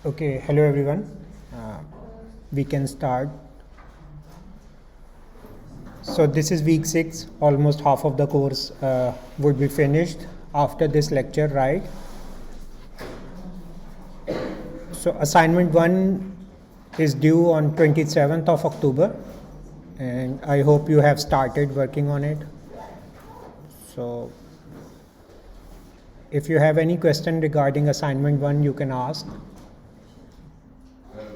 Okay, hello everyone. Uh, we can start. So this is week 6. Almost half of the course would be finished after this lecture, right? So assignment 1 is due on 27th of October, and I hope you have started working on it. So if you have any question regarding assignment 1, you can ask.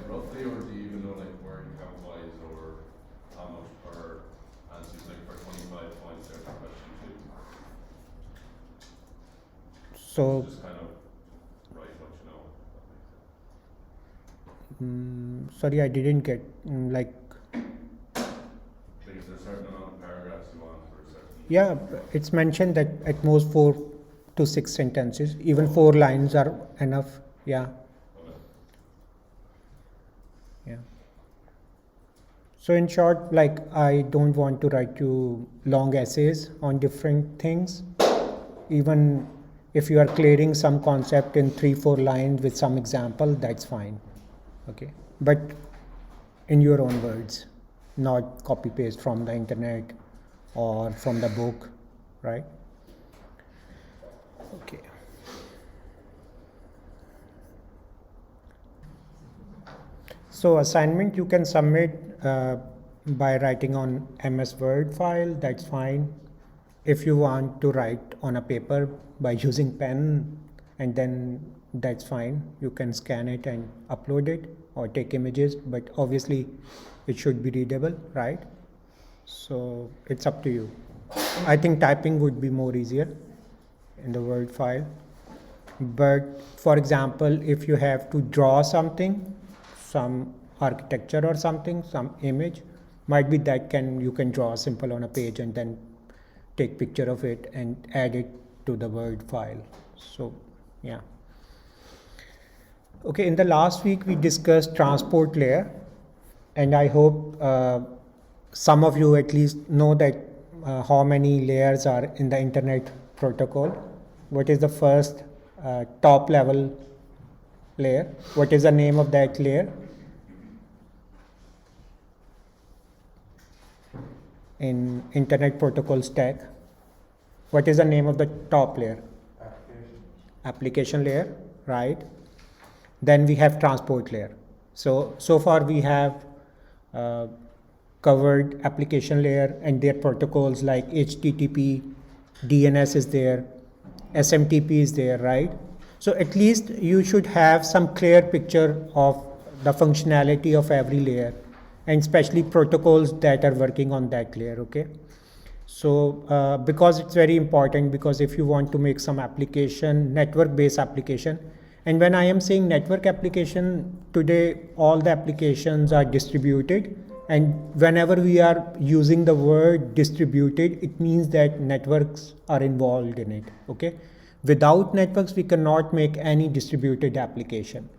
Roughly, or do you even know like word count wise, or how much per answers, like for 25 points or for question 2? So Just kind of write what you know. sorry, I didn't get like. Like, is there a certain amount of paragraphs you want for a certain? Yeah, it's mentioned that at most 4 to 6 sentences, even 4 lines are enough. Yeah, Okay. yeah. So in short, like I don't want to write you long essays on different things. Even if you are clearing some concept in 3-4 lines with some example, that's fine. Okay, but in your own words, not copy paste from the internet or from the book, right? Okay. So assignment you can submit by writing on MS Word file, that's fine. If you want to write on a paper by using pen, and then that's fine. You can scan it and upload it or take images, but obviously it should be readable, right? So it's up to you. I think typing would be more easier in the Word file. But for example, if you have to draw something, some architecture or something, some image, might be that you can draw simple on a page and then take picture of it and add it to the Word file. So yeah. Okay, in the last week we discussed transport layer, and I hope some of you at least know that how many layers are in the internet protocol. What is the first top level layer? What is the name of that layer in internet protocol stack? What is the name of the top layer? Application layer, right? Then we have transport layer. So far we have covered application layer and their protocols like HTTP, DNS is there, SMTP is there, right? So at least you should have some clear picture of the functionality of every layer, and especially protocols that are working on that layer, okay? So because it's very important, because if you want to make some application, network-based application, and when I am saying network application, today all the applications are distributed, and whenever we are using the word distributed, it means that networks are involved in it, okay? Without networks, we cannot make any distributed application.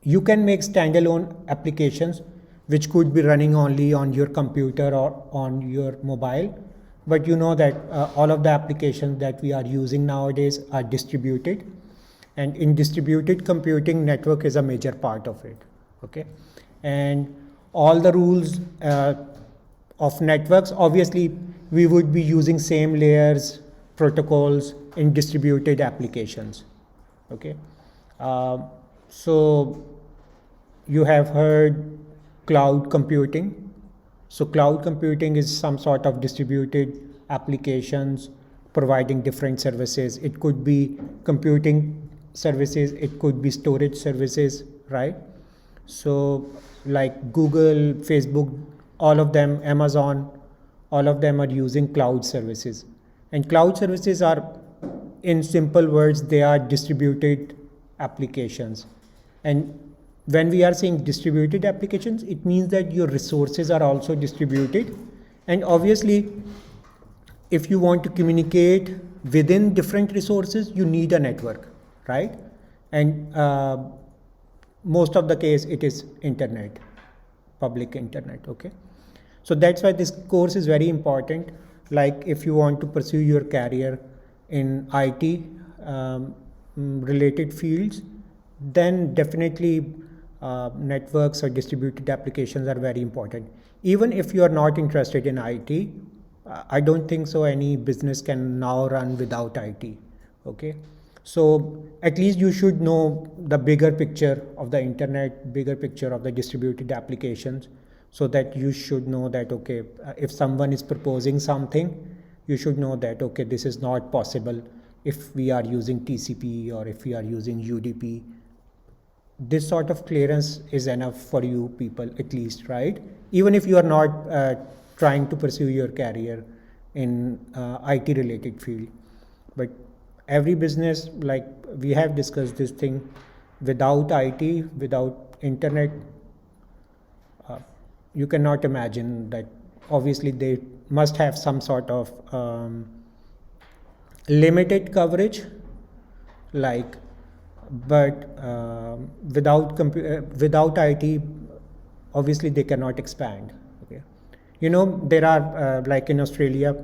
You can make standalone applications which could be running only on your computer or on your mobile, but you know that all of the applications that we are using nowadays are distributed, and in distributed computing, network is a major part of it, okay? And all the rules of networks, obviously we would be using same layers, protocols in distributed applications, okay? So you have heard cloud computing. So cloud computing is some sort of distributed applications providing different services. It could be computing services, it could be storage services, right? So like Google, Facebook, all of them, Amazon, all of them are using cloud services. And cloud services are, in simple words, they are distributed applications. And when we are saying distributed applications, it means that your resources are also distributed. And obviously, if you want to communicate within different resources, you need a network, right? And most of the case, it is internet, public internet, okay? So that's why this course is very important. Like if you want to pursue your career in IT related fields, then definitely networks or distributed applications are very important. Even if you are not interested in IT, I don't think so any business can now run without IT. Okay, so at least you should know the bigger picture of the internet, bigger picture of the distributed applications, so that you should know that okay, if someone is proposing something, you should know that okay, this is not possible if we are using TCP or if we are using UDP. This sort of clearance is enough for you people, at least, right? Even if you are not trying to pursue your career in IT related field. But every business, like we have discussed this thing, without IT, without internet, you cannot imagine that. Obviously they must have some sort of limited coverage, like, but without IT, obviously they cannot expand. Okay, you know, there are like in Australia,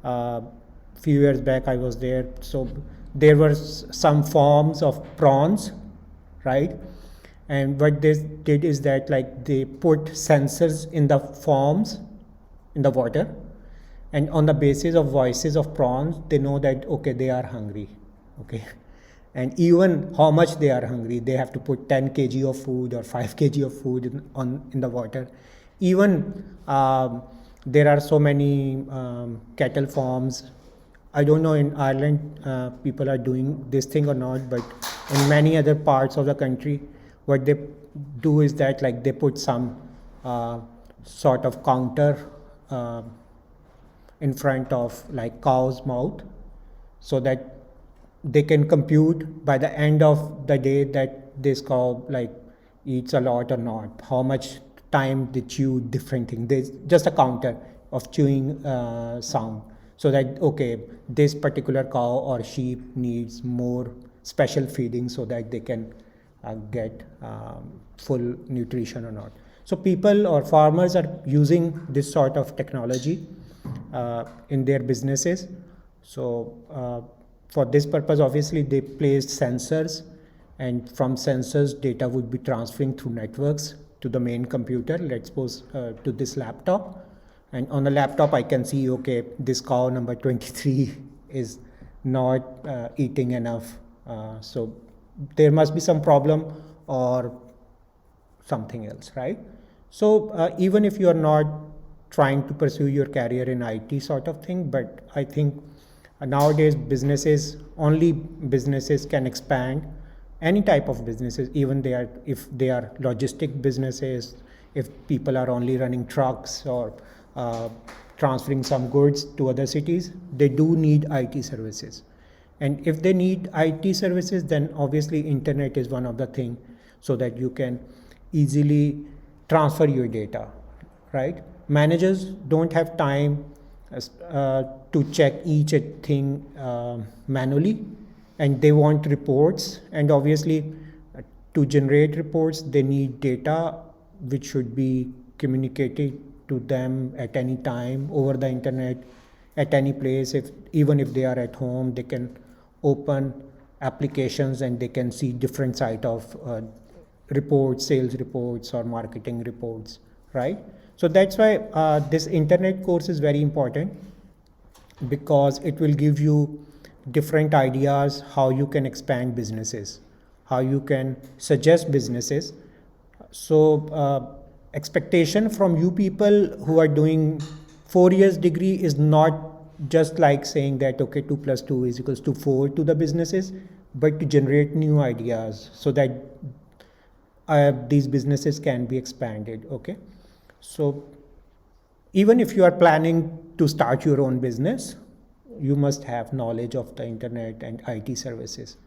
few years back I was there, so there were some forms of prawns, right? And what they did is that like they put sensors in the forms in the water, and on the basis of voices of prawns they know that okay, they are hungry. Okay, and even how much they are hungry, they have to put 10 kg of food or 5 kg of food in the water. Even there are so many cattle farms. I don't know in Ireland people are doing this thing or not, but in many other parts of the country, what they do is that like they put some sort of counter in front of like cow's mouth, so that they can compute by the end of the day that this cow like eats a lot or not, how much time they chew different things. There's just a counter of chewing sound, so that okay, this particular cow or sheep needs more special feeding so that they can get full nutrition or not. So people or farmers are using this sort of technology in their businesses. So for this purpose, obviously they placed sensors, and from sensors data would be transferring through networks to the main computer, let's suppose to this laptop. And on the laptop I can see okay, this cow number 23 is not eating enough, so there must be some problem or something else, right? So even if you are not trying to pursue your career in IT sort of thing, but I think nowadays only businesses can expand. Any type of businesses, even if they are logistic businesses, if people are only running trucks or transferring some goods to other cities, they do need IT services. And if they need IT services, then obviously internet is one of the thing, so that you can easily transfer your data, right? Managers don't have time to check each thing manually, and they want reports, and obviously to generate reports they need data which should be communicated to them at any time over the internet, at any place. Even if they are at home, they can open applications and they can see different side of reports, sales reports or marketing reports, right? So that's why this internet course is very important, because it will give you different ideas how you can expand businesses, how you can suggest businesses. So expectation from you people who are doing 4 years degree is not just like saying that okay, 2 plus 2 is equals to 4 to the businesses, but to generate new ideas so that these businesses can be expanded. Okay, so even if you are planning to start your own business, you must have knowledge of the internet and IT services.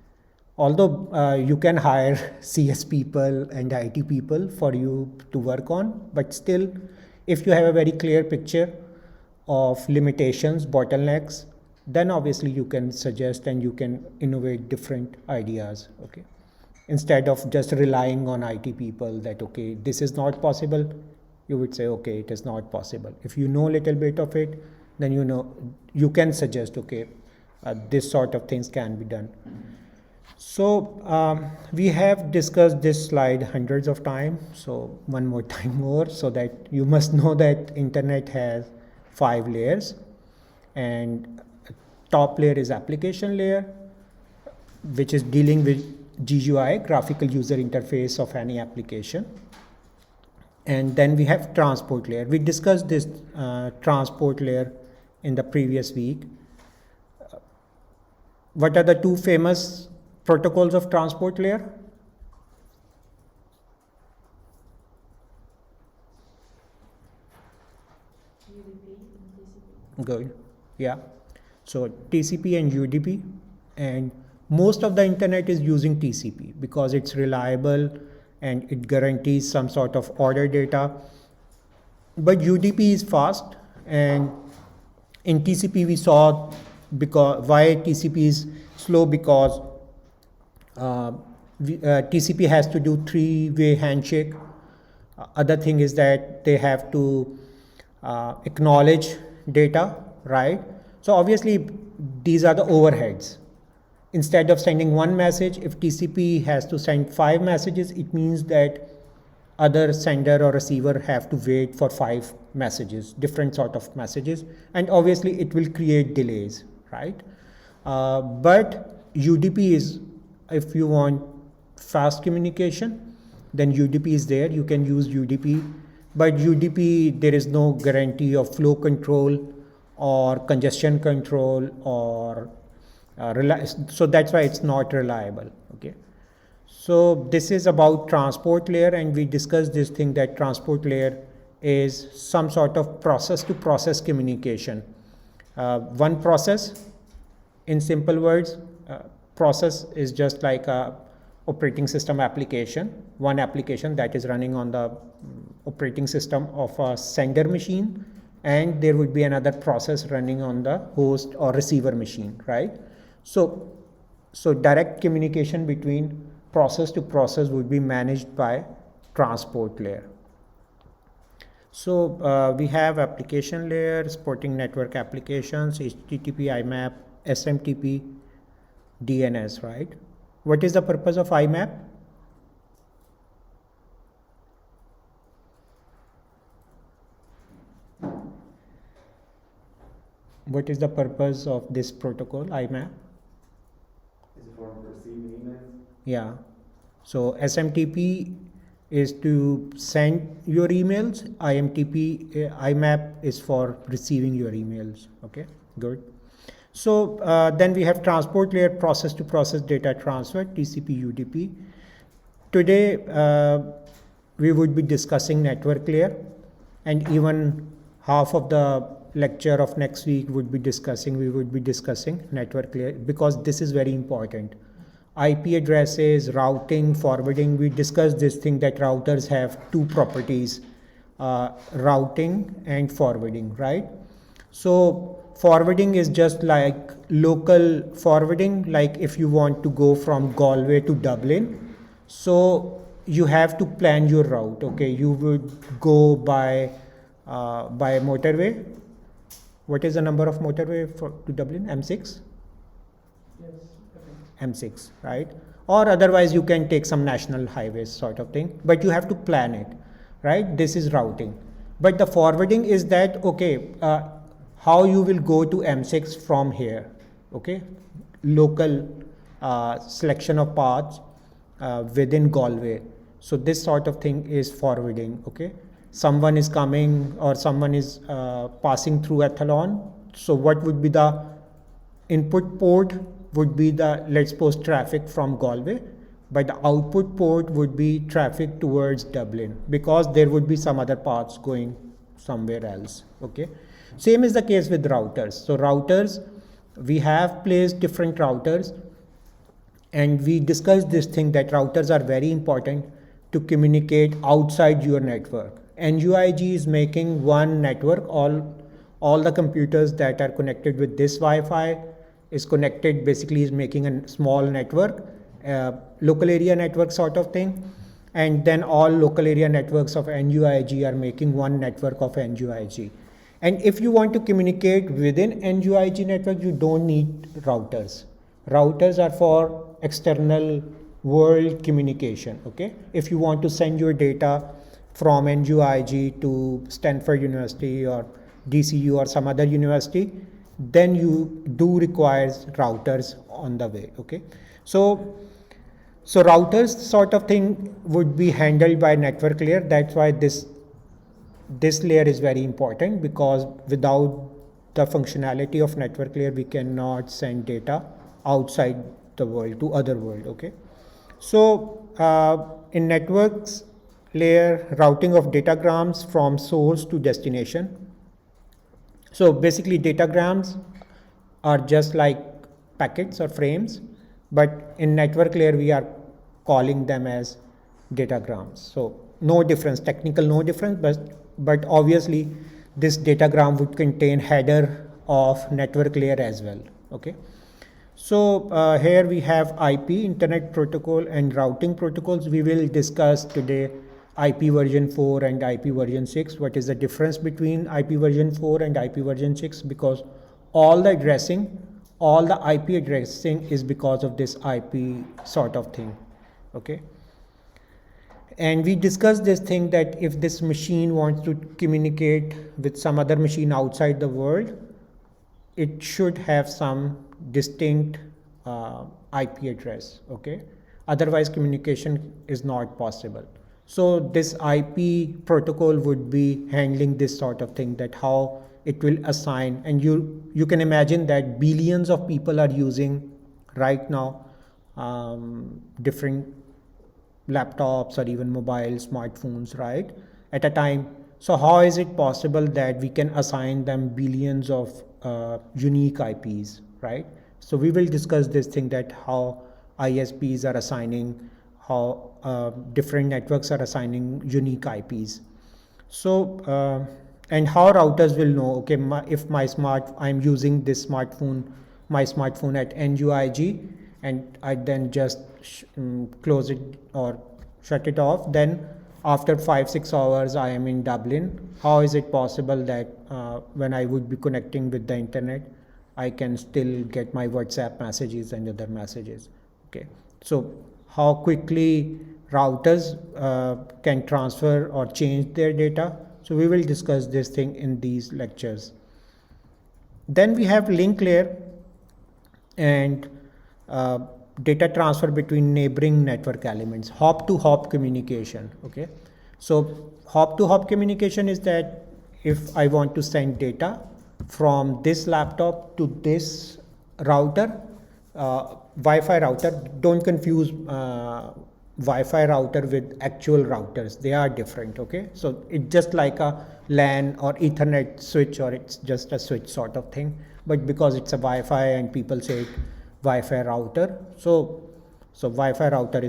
Although you can hire CS people and IT people for you to work on, but still, if you have a very clear picture of limitations, bottlenecks, then obviously you can suggest and you can innovate different ideas. Okay, instead of just relying on IT people that okay, this is not possible, you would say okay, it is not possible. If you know a little bit of it, then you know you can suggest okay, this sort of things can be done. So we have discussed this slide hundreds of times. So one more time more, so that you must know that internet has 5 layers, and top layer is application layer, which is dealing with GUI, graphical user interface of any application. And then we have transport layer. We discussed this transport layer in the previous week. What are the two famous protocols of transport layer? Good. Yeah. So TCP and UDP, and most of the internet is using TCP because it's reliable and it guarantees some sort of order data. But UDP is fast, and in TCP we saw because why TCP is slow, because TCP has to do 3-way handshake. Other thing is that they have to acknowledge data, right? So obviously these are the overheads. Instead of sending one message, if TCP has to send 5 messages, it means that other sender or receiver have to wait for 5 messages, different sort of messages, and obviously it will create delays, right? But UDP is, if you want fast communication, then UDP is there. You can use UDP, but UDP, there is no guarantee of flow control or congestion control, or so that's why it's not reliable. Okay, so this is about transport layer, and we discussed this thing that transport layer is some sort of process to process communication. One process, in simple words, process is just like a operating system application, one application that is running on the operating system of a sender machine, and there would be another process running on the host or receiver machine, right? So direct communication between process to process would be managed by transport layer. So we have application layer supporting network applications, HTTP, IMAP, SMTP, DNS, right? What is the purpose of IMAP? What is the purpose of this protocol, IMAP? Is it for receiving emails? Yeah. So SMTP is to send your emails. IMAP is for receiving your emails. Okay, good. So then we have transport layer, process to process data transfer, TCP, UDP. Today we would be discussing network layer, and even half of the lecture of next week we would be discussing network layer, because this is very important. IP addresses, routing, forwarding, we discussed this thing that routers have 2 properties, routing and forwarding, right? So forwarding is just like local forwarding, like if you want to go from Galway to Dublin, so you have to plan your route. Okay, you would go by motorway. What is the number of motorway to Dublin? M6? Yes. M6, right? Or otherwise you can take some national highways sort of thing, but you have to plan it, right? This is routing. But the forwarding is that, okay, how you will go to M6 from here, okay? Local selection of paths within Galway. So this sort of thing is forwarding, okay? Someone is coming or someone is passing through Athlone. So what would be the input port? Would be the, let's suppose, traffic from Galway, but the output port would be traffic towards Dublin, because there would be some other paths going somewhere else. Okay, same is the case with routers. So routers, we have placed different routers, and we discussed this thing that routers are very important to communicate outside your network. NUIG is making one network, all the computers that are connected with this Wi-Fi is connected, basically is making a small network, local area network sort of thing, and then all local area networks of NUIG are making one network of NUIG. And if you want to communicate within NUIG network, you don't need routers. Routers are for external world communication, okay? If you want to send your data from NUIG to Stanford University or DCU or some other university, then you do require routers on the way, okay? So routers sort of thing would be handled by network layer. That's why this layer is very important, because without the functionality of network layer, we cannot send data outside the world to other world, okay? So in networks layer, routing of datagrams from source to destination. So basically datagrams are just like packets or frames, but in network layer we are calling them as datagrams. So no difference, technical no difference, but obviously this datagram would contain header of network layer as well, okay? So here we have IP, Internet Protocol, and routing protocols. We will discuss today IP version 4 and IP version 6. What is the difference between IP version 4 and IP version 6? Because all the IP addressing is because of this IP sort of thing, okay? And we discussed this thing that if this machine wants to communicate with some other machine outside the world, it should have some distinct IP address, okay? Otherwise communication is not possible. So this IP protocol would be handling this sort of thing, that how it will assign, and you can imagine that billions of people are using right now different laptops or even mobile smartphones, right, at a time. So how is it possible that we can assign them billions of unique IPs, right? So we will discuss this thing, that how ISPs are assigning, how different networks are assigning unique IPs. So and how routers will know, okay, if I'm using this my smartphone at NUIG, and I then just close it or shut it off, then after 5-6 hours I am in Dublin. How is it possible that when I would be connecting with the internet, I can still get my WhatsApp messages and other messages, okay? So how quickly routers can transfer or change their data. So we will discuss this thing in these lectures. Then we have link layer and data transfer between neighboring network elements, hop to hop communication, okay? So hop to hop communication is that if I want to send data from this laptop to this router, Wi-Fi router, don't confuse Wi-Fi router with actual routers. They are different, okay? So it's just like a LAN or Ethernet switch, or it's just a switch sort of thing. But because it's a Wi-Fi and people say Wi-Fi router, so Wi-Fi router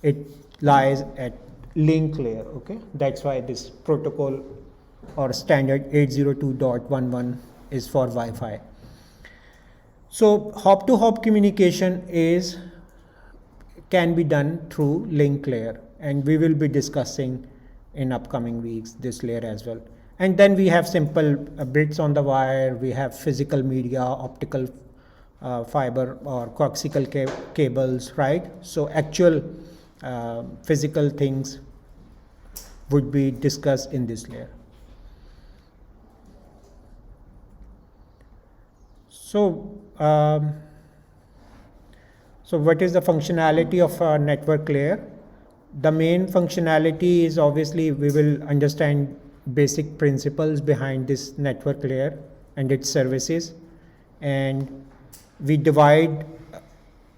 it lies at link layer, okay? That's why this protocol or standard 802.11 is for Wi-Fi. So hop to hop communication can be done through link layer, and we will be discussing in upcoming weeks this layer as well. And then we have simple bits on the wire, we have physical media, optical fiber or coaxial cables, right? So actual physical things would be discussed in this layer. So so what is the functionality of a network layer? The main functionality is, obviously we will understand basic principles behind this network layer and its services, and we divide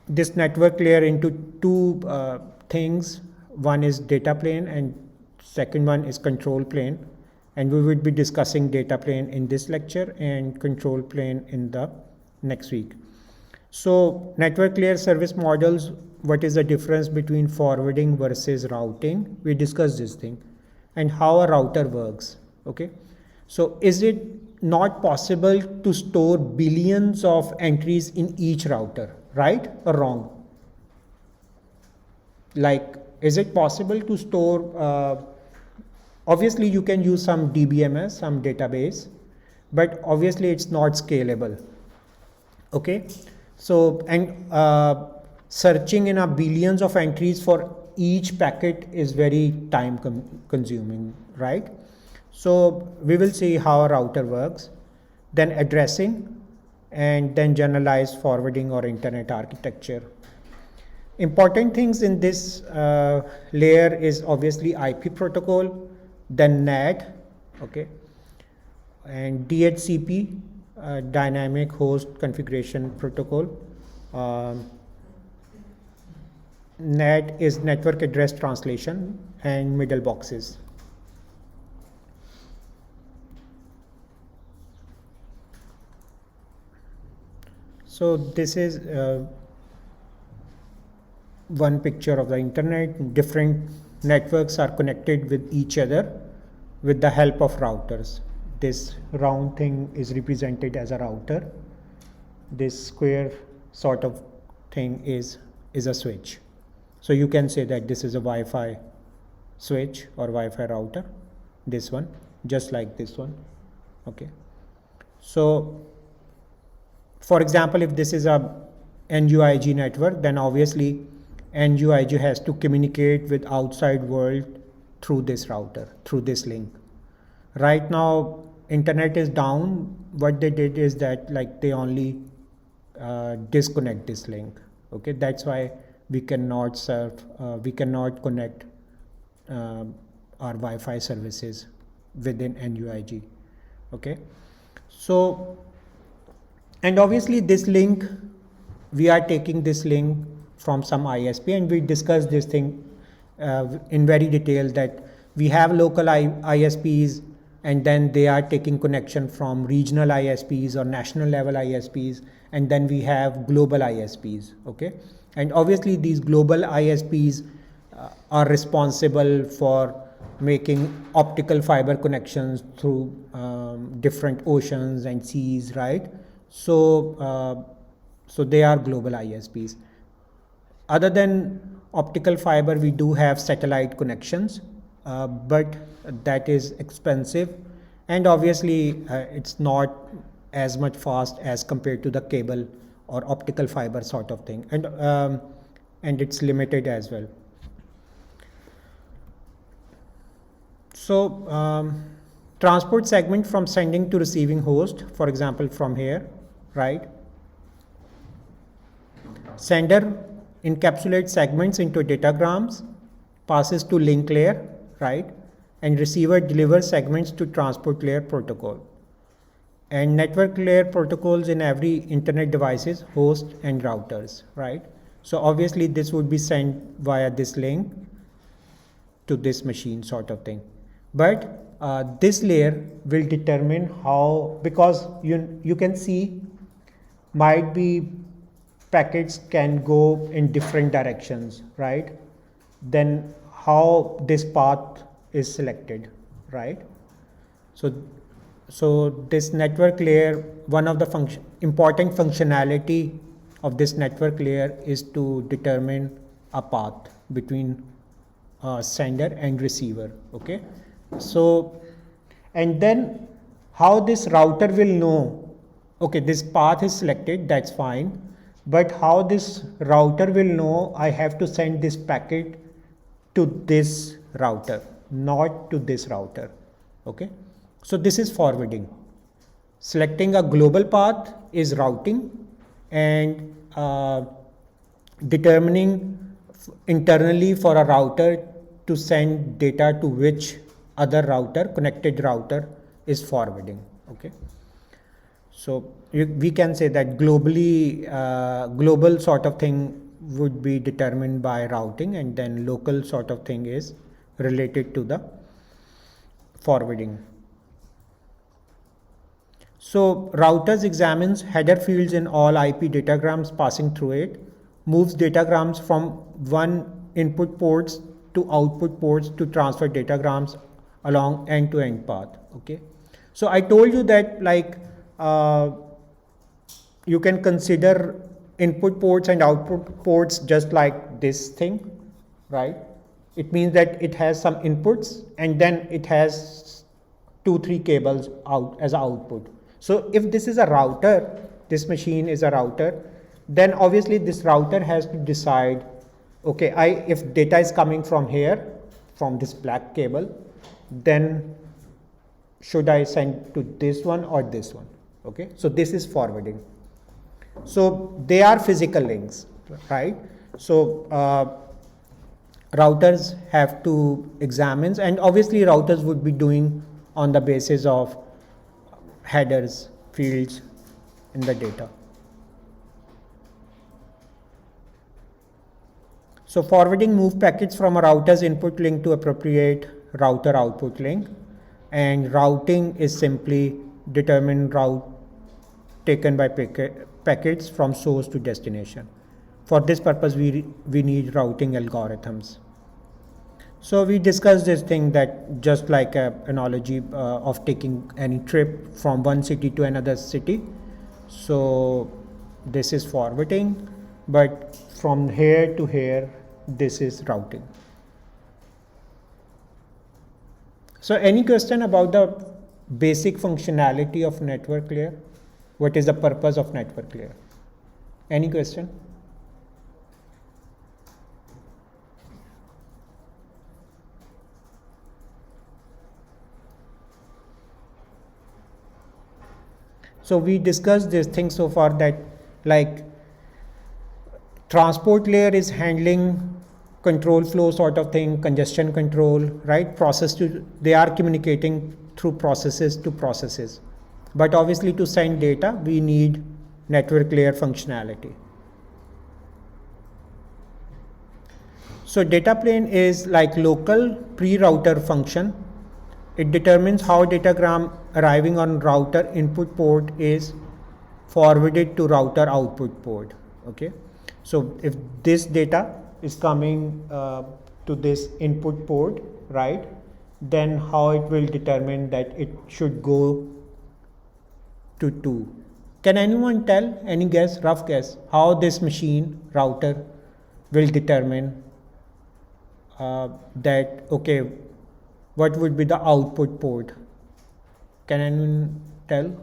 this network layer into two things. One is data plane and second one is control plane, and we will be discussing data plane in this lecture and control plane in the next week. So network layer service models, what is the difference between forwarding versus routing? We discussed this thing, and how a router works, okay? So is it not possible to store billions of entries in each router, right or wrong? Like, is it possible to store, obviously you can use some DBMS, some database, but obviously it's not scalable, okay? So, and searching in a billions of entries for each packet is very time consuming, right? So we will see how a router works, then addressing, and then generalized forwarding or internet architecture. Important things in this layer is obviously IP protocol, then NAT, okay, and DHCP, dynamic host configuration protocol. NAT is network address translation, and middle boxes. So this is one picture of the internet. Different networks are connected with each other with the help of routers. This round thing is represented as a router. This square sort of thing is a switch. So you can say that this is a Wi-Fi switch or Wi-Fi router, this one, just like this one, okay. So for example, if this is a NUIG network, then obviously NUIG has to communicate with outside world through this router, through this link. Right now, internet is down. What they did is that like they only disconnect this link. Okay, that's why we cannot serve, we cannot connect our Wi-Fi services within NUIG. Okay, so and obviously this link, we are taking this link from some ISP, and we discussed this thing in very detail that we have local ISPs, and then they are taking connection from regional ISPs or national level ISPs, and then we have global ISPs, okay? And obviously these global ISPs are responsible for making optical fiber connections through different oceans and seas, right? So, so they are global ISPs. Other than optical fiber, we do have satellite connections, but that is expensive, and obviously it's not as much fast as compared to the cable or optical fiber sort of thing, and it's limited as well. So transport segment from sending to receiving host, for example, from here, right? Sender encapsulates segments into datagrams, passes to link layer, right? And receiver delivers segments to transport layer protocol. And network layer protocols in every internet devices, host and routers, right? So obviously this would be sent via this link to this machine sort of thing. But this layer will determine how, because you can see might be packets can go in different directions, right? Then how this path is selected, right? So this network layer, one of the important functionality of this network layer is to determine a path between sender and receiver, okay? So, and then how this router will know, okay, this path is selected, that's fine. But how this router will know I have to send this packet to this router, not to this router, okay? So this is forwarding. Selecting a global path is routing, and determining internally for a router to send data to which other router, connected router, is forwarding, okay? So we can say that globally, global sort of thing would be determined by routing, and then local sort of thing is related to the forwarding. So routers examines header fields in all IP datagrams passing through it, moves datagrams from one input ports to output ports to transfer datagrams along end-to-end path, okay? So I told you that like you can consider input ports and output ports just like this thing, right? It means that it has some inputs and then it has 2-3 cables out as output. So if this is a router, this machine is a router, then obviously this router has to decide, okay, if data is coming from here, from this black cable, then should I send to this one or this one? Okay, so this is forwarding. So they are physical links, right? So routers have to examine, and obviously routers would be doing on the basis of headers, fields in the data. So forwarding move packets from a router's input link to appropriate router output link, and routing is simply determine route taken by packets from source to destination. For this purpose, we need routing algorithms. So we discussed this thing that just like an analogy of taking any trip from one city to another city. So this is forwarding, but from here to here, this is routing. So any question about the basic functionality of network layer? What is the purpose of network layer? Any question? So we discussed this thing so far that like transport layer is handling control flow sort of thing, congestion control, right? They are communicating through processes to processes. But obviously to send data, we need network layer functionality. So data plane is like local pre-router function. It determines how datagram arriving on router input port is forwarded to router output port. Okay. So if this data is coming to this input port, right, then how it will determine that it should go to 2. Can anyone tell, any guess, rough guess, how this machine router will determine that, okay, what would be the output port? Can anyone tell?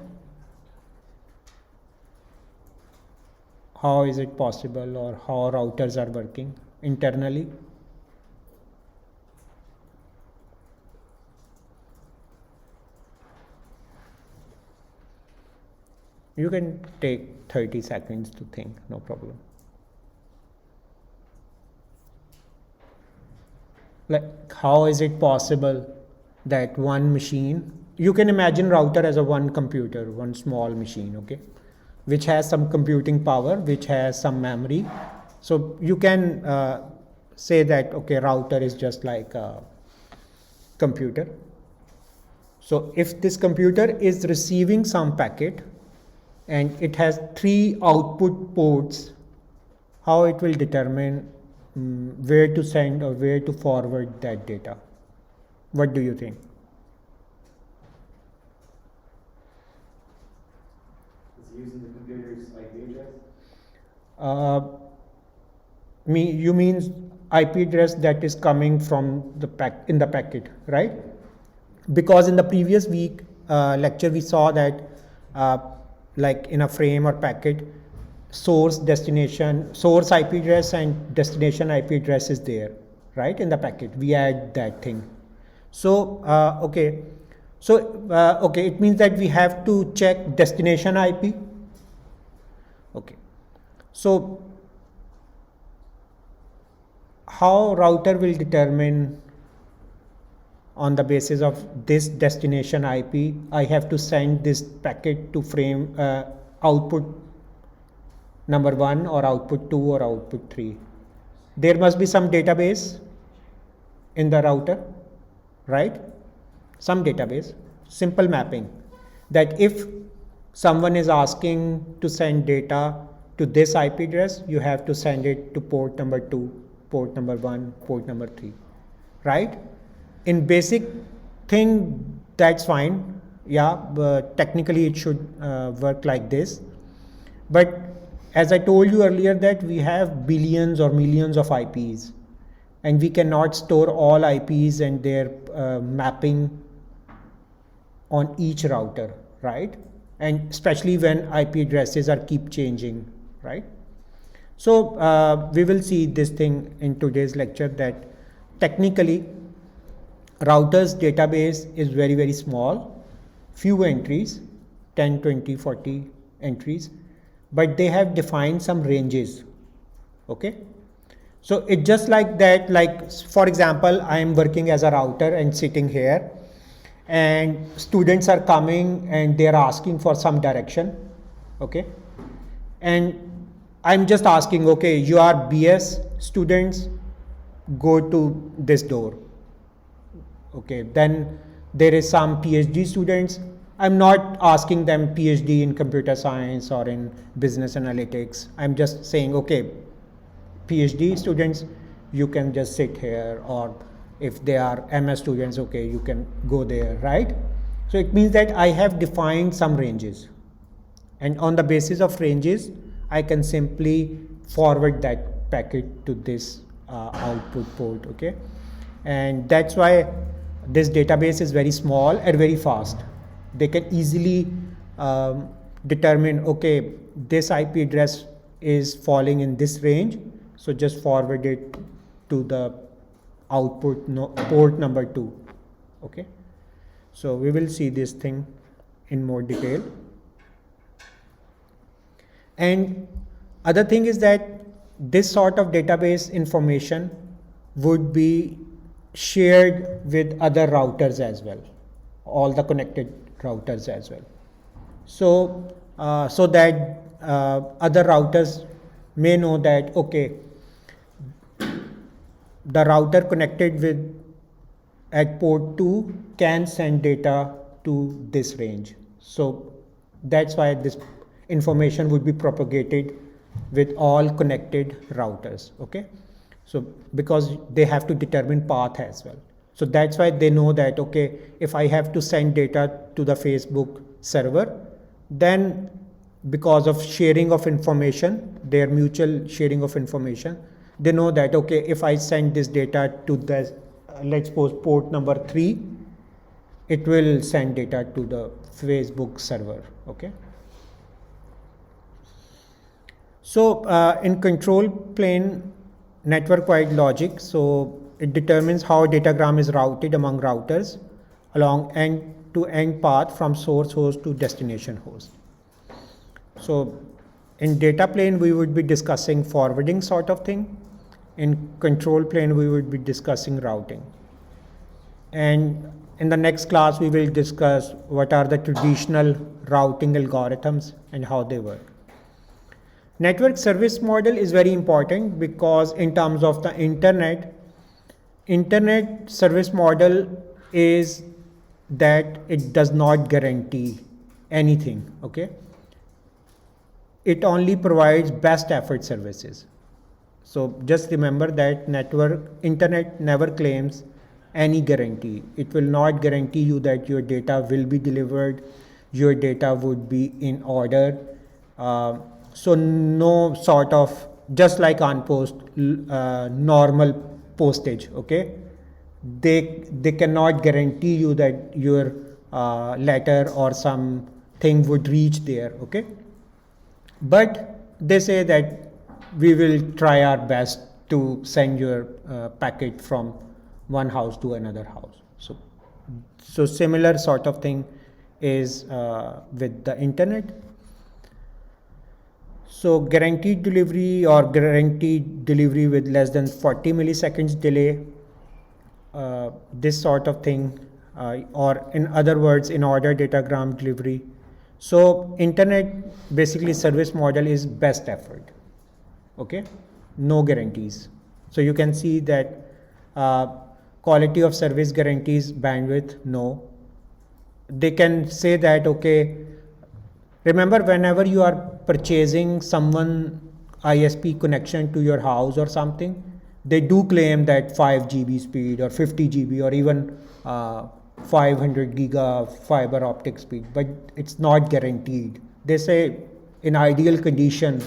How is it possible, or how routers are working internally? You can take 30 seconds to think, no problem. Like, how is it possible that one machine, you can imagine router as a one computer, one small machine, okay, which has some computing power, which has some memory. So you can say that, okay, router is just like a computer. So if this computer is receiving some packet and it has 3 output ports, how it will determine where to send or where to forward that data? What do you think? It's using the computer's IP address? You mean IP address that is coming from the packet, right? Because in the previous week lecture we saw that like in a frame or packet, source IP address and destination IP address is there, right? In the packet we add that thing. So okay, it means that we have to check destination IP. Okay, so how router will determine on the basis of this destination IP, I have to send this packet to frame output number 1 or output 2 or output 3. There must be some database in the router, right? Some database, simple mapping, that if someone is asking to send data to this IP address, you have to send it to port number 2, port number 1, port number 3, right? In basic thing, that's fine. Yeah, but technically it should work like this. But as I told you earlier that we have billions or millions of IPs, and we cannot store all IPs and their mapping on each router, right? And especially when IP addresses are keep changing, right? So we will see this thing in today's lecture, that technically routers database is very, very small, few entries, 10, 20, 40 entries, but they have defined some ranges. Okay. So it just like that, like for example, I am working as a router and sitting here, and students are coming and they are asking for some direction. Okay. And I'm just asking, okay, you are BS students, go to this door. Okay, then there is some PhD students. I'm not asking them PhD in computer science or in business analytics. I'm just saying, okay, PhD students, you can just sit here, or if they are MS students, okay, you can go there, right? So it means that I have defined some ranges, and on the basis of ranges, I can simply forward that packet to this output port, okay? And that's why this database is very small and very fast. They can easily determine, okay, this IP address is falling in this range, so just forward it to the output port number 2, okay? So we will see this thing in more detail. And other thing is that this sort of database information would be shared with other routers as well, all the connected routers as well. So, so that other routers may know that, okay, the router connected with at port 2 can send data to this range. So that's why this information would be propagated with all connected routers, okay? So because they have to determine path as well. So that's why they know that, okay, if I have to send data to the Facebook server, then because of sharing of information, their mutual sharing of information, they know that, okay, if I send this data to the, let's suppose port number 3, it will send data to the Facebook server, okay? So in control plane network-wide logic, so it determines how datagram is routed among routers along end-to-end path from source host to destination host. So in data plane, we would be discussing forwarding sort of thing. In control plane, we would be discussing routing. And in the next class, we will discuss what are the traditional routing algorithms and how they work. Network service model is very important because in terms of the internet service model is that it does not guarantee anything, okay? It only provides best effort services. So just remember that internet never claims any guarantee. It will not guarantee you that your data will be delivered, your data would be in order. So no sort of, just like on post, normal postage, okay? They cannot guarantee you that your letter or something would reach there, okay? But they say that we will try our best to send your packet from one house to another house. So similar sort of thing is with the internet. So guaranteed delivery or guaranteed delivery with less than 40 milliseconds delay, this sort of thing, or in other words, in order datagram delivery. So internet basically service model is best effort, okay? No guarantees. So you can see that quality of service guarantees bandwidth, no. They can say that, okay, remember whenever you are purchasing someone ISP connection to your house or something, they do claim that 5 GB speed or 50 GB or even 500 giga fiber optic speed, but it's not guaranteed. They say in ideal condition,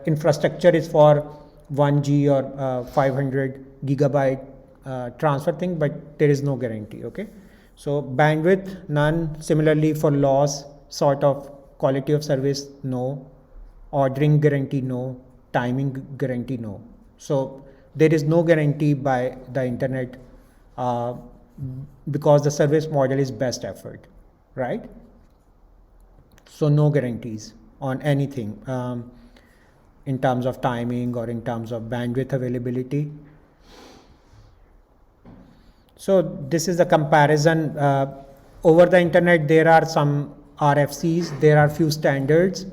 infrastructure is for 1G or 500 gigabyte transfer thing, but there is no guarantee, okay? So bandwidth, none. Similarly for loss, sort of quality of service, no. Ordering guarantee, no. timing guarantee? No. So there is no guarantee by the internet uh, because the service model is best effort, right? So no guarantees on anything in terms of timing or in terms of bandwidth availability. So this is the comparison. Over the internet, there are some RFCs, there are few standards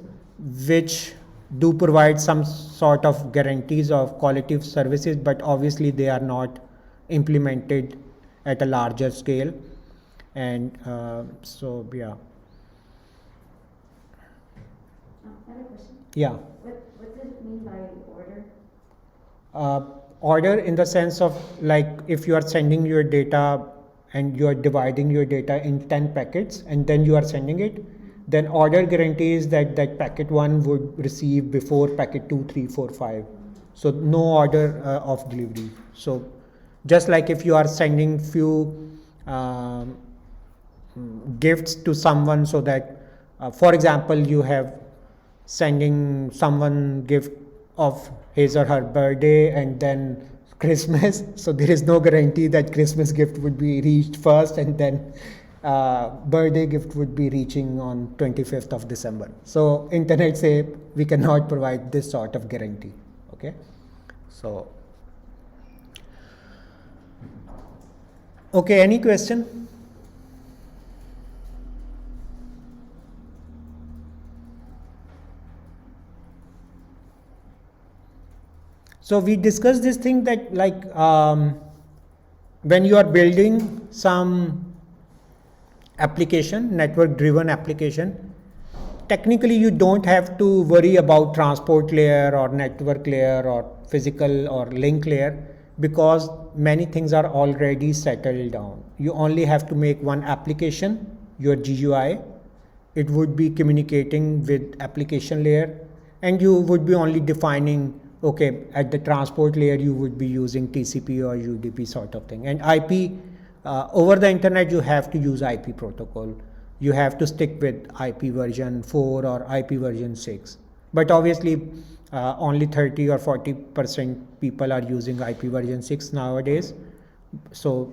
which do provide some sort of guarantees of quality of services, but obviously they are not implemented at a larger scale. And so, yeah. I have a question. Yeah. What does it mean by order? Order in the sense of, like, if you are sending your data and you are dividing your data in 10 packets and then you are sending it, then order guarantees that that packet 1 would receive before packet 2, 3, 4, 5. So no order of delivery. So just like if you are sending few gifts to someone, so that for example you have sending someone gift of his or her birthday and then Christmas, so there is no guarantee that Christmas gift would be reached first and then birthday gift would be reaching on 25th of December. So internet say we cannot provide this sort of guarantee. Okay, so okay, any question? So we discussed this thing that, like, when you are building some application, network driven application, technically you don't have to worry about transport layer or network layer or physical or link layer, because many things are already settled down. You only have to make one application, your GUI. It would be communicating with application layer, and you would be only defining, okay, at the transport layer you would be using TCP or UDP sort of thing. And IP, over the internet you have to use IP protocol. You have to stick with IP version 4 or IP version 6. But obviously only 30 or 40% people are using IP version 6 nowadays. So,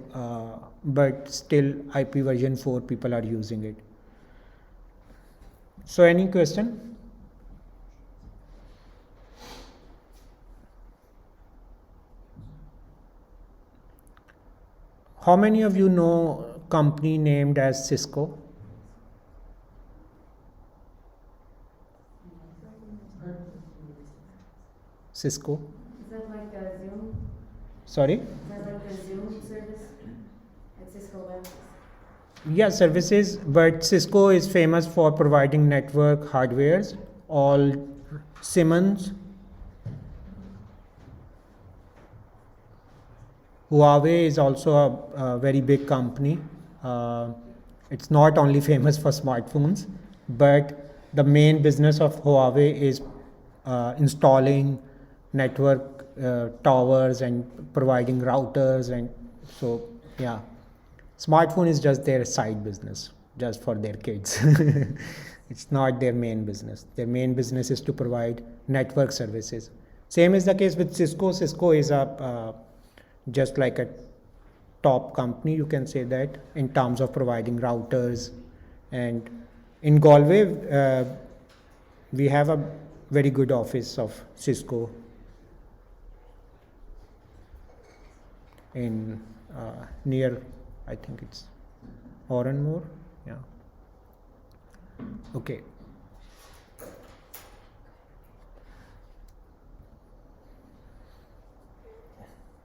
but still IP version 4 people are using it. So any question? How many of you know a company named as Cisco? Cisco? Is that like a Zoom? Sorry? Is that like a Zoom service? Like Cisco Web? Yeah, services, but Cisco is famous for providing network hardwares. All Siemens, Huawei is also a very big company. It's not only famous for smartphones, but the main business of Huawei is installing network towers and providing routers, and so yeah, smartphone is just their side business, just for their kids. It's not their main business. Their main business is to provide network services. Same is the case with Cisco. Cisco is a just like a top company, you can say that, in terms of providing routers. And in Galway, we have a very good office of Cisco in near, I think it's Oranmore. Yeah. Okay.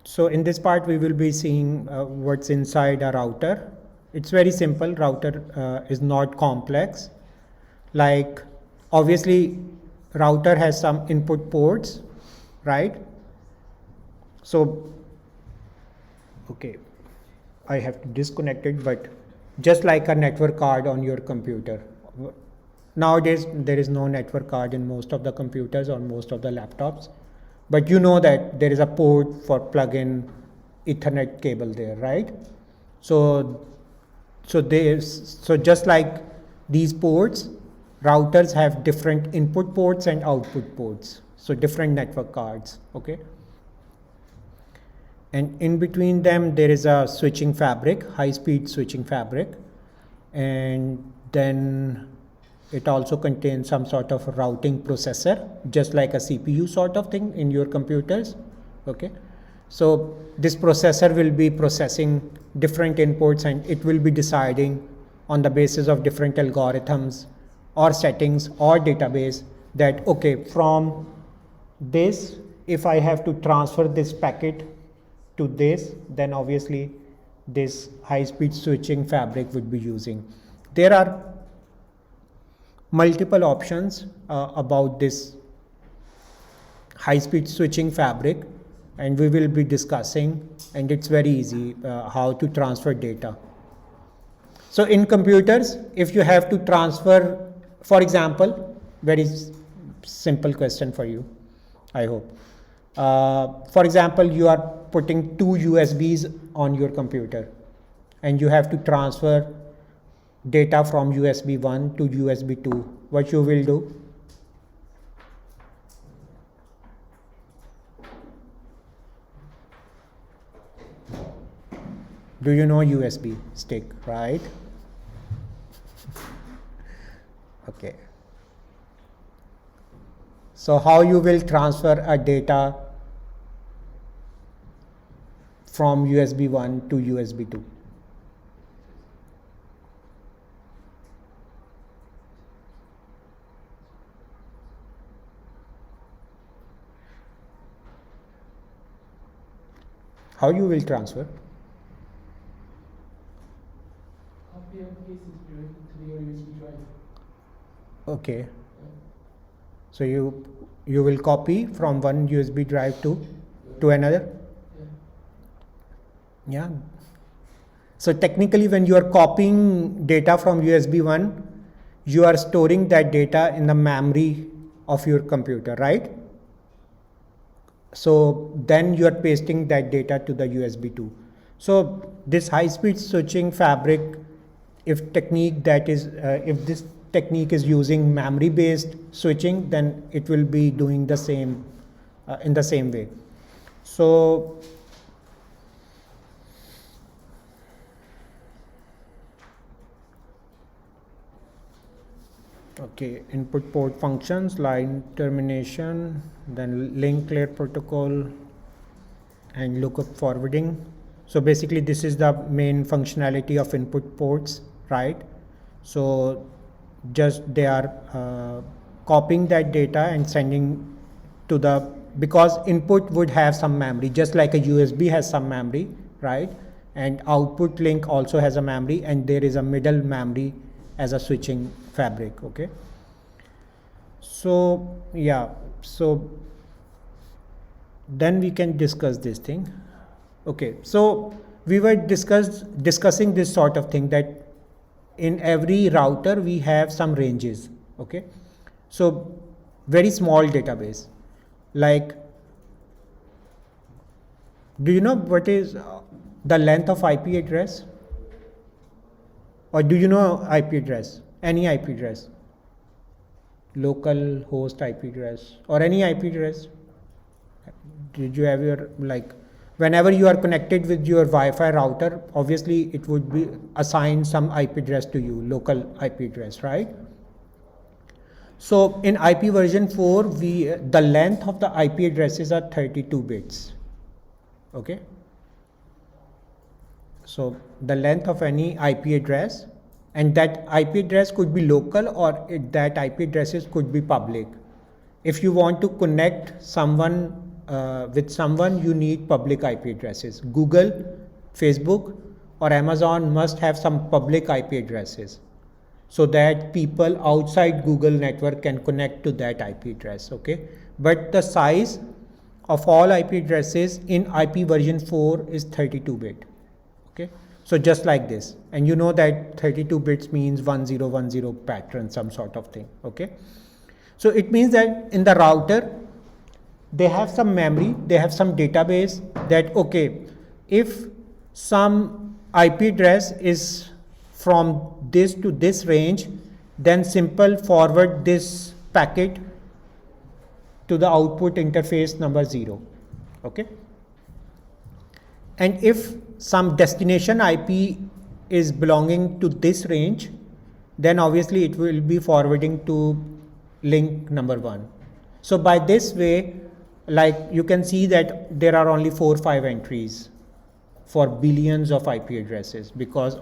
So in this part we will be seeing what's inside a router. It's very simple. Router is not complex. Like, obviously router has some input ports, right? So okay, I have to disconnect it, but just like a network card on your computer. Nowadays there is no network card in most of the computers or most of the laptops, but you know that there is a port for plug-in Ethernet cable there, right? So just like these ports, routers have different input ports and output ports. So different network cards, okay? And in between them, there is a switching fabric, high-speed switching fabric. And then it also contains some sort of routing processor, just like a CPU sort of thing in your computers, okay? So this processor will be processing different inputs, and it will be deciding on the basis of different algorithms or settings or database that, okay, from this, if I have to transfer this packet to this, then obviously this high-speed switching fabric would be using. There are multiple options about this high-speed switching fabric, and we will be discussing, and it's very easy how to transfer data. So in computers, if you have to transfer, for example, very simple question for you, I hope. For example, you are putting two USBs on your computer, and you have to transfer data from USB 1 to USB 2. What you will do? Do you know USB stick, right? Okay. So how you will transfer a data from USB 1 to USB 2? How you will transfer? Copy and paste is directly to your USB drive. Okay. So you will copy from one USB drive to another? Yeah. So technically, when you are copying data from USB 1, you are storing that data in the memory of your computer, right? So then you are pasting that data to the USB 2. So this high-speed switching fabric, if this technique is using memory-based switching, then it will be doing the same in the same way. So okay, input port functions, line termination, then link layer protocol, and lookup forwarding. So basically this is the main functionality of input ports, right? So just they are copying that data and sending to the, because input would have some memory, just like a USB has some memory, right? And output link also has a memory, and there is a middle memory as a switching fabric, okay? So yeah, so then we can discuss this thing. Okay, so we were discussing this sort of thing, that in every router we have some ranges, okay? So very small database, like, do you know what is the length of IP address? Or do you know IP address? Any IP address? Local host IP address or any IP address? Did you ever, like, whenever you are connected with your Wi-Fi router, obviously it would be assigned some IP address to you, local IP address, right? So in IP version 4, the length of the IP addresses are 32 bits, okay? So the length of any IP address, and that IP address could be local, or that IP addresses could be public. If you want to connect someone with someone, you need public IP addresses. Google, Facebook, or Amazon must have some public IP addresses, so that people outside Google network can connect to that IP address, okay? But the size of all IP addresses in IP version 4 is 32 bit. Okay, so just like this, and you know that 32 bits means 1010 pattern, some sort of thing, okay? So it means that in the router, they have some memory, they have some database that, okay, if some IP address is from this to this range, then simple forward this packet to the output interface number 0. Okay. And if some destination IP is belonging to this range, then obviously it will be forwarding to link number 1. So by this way, like you can see that there are only 4 or 5 entries for billions of IP addresses, because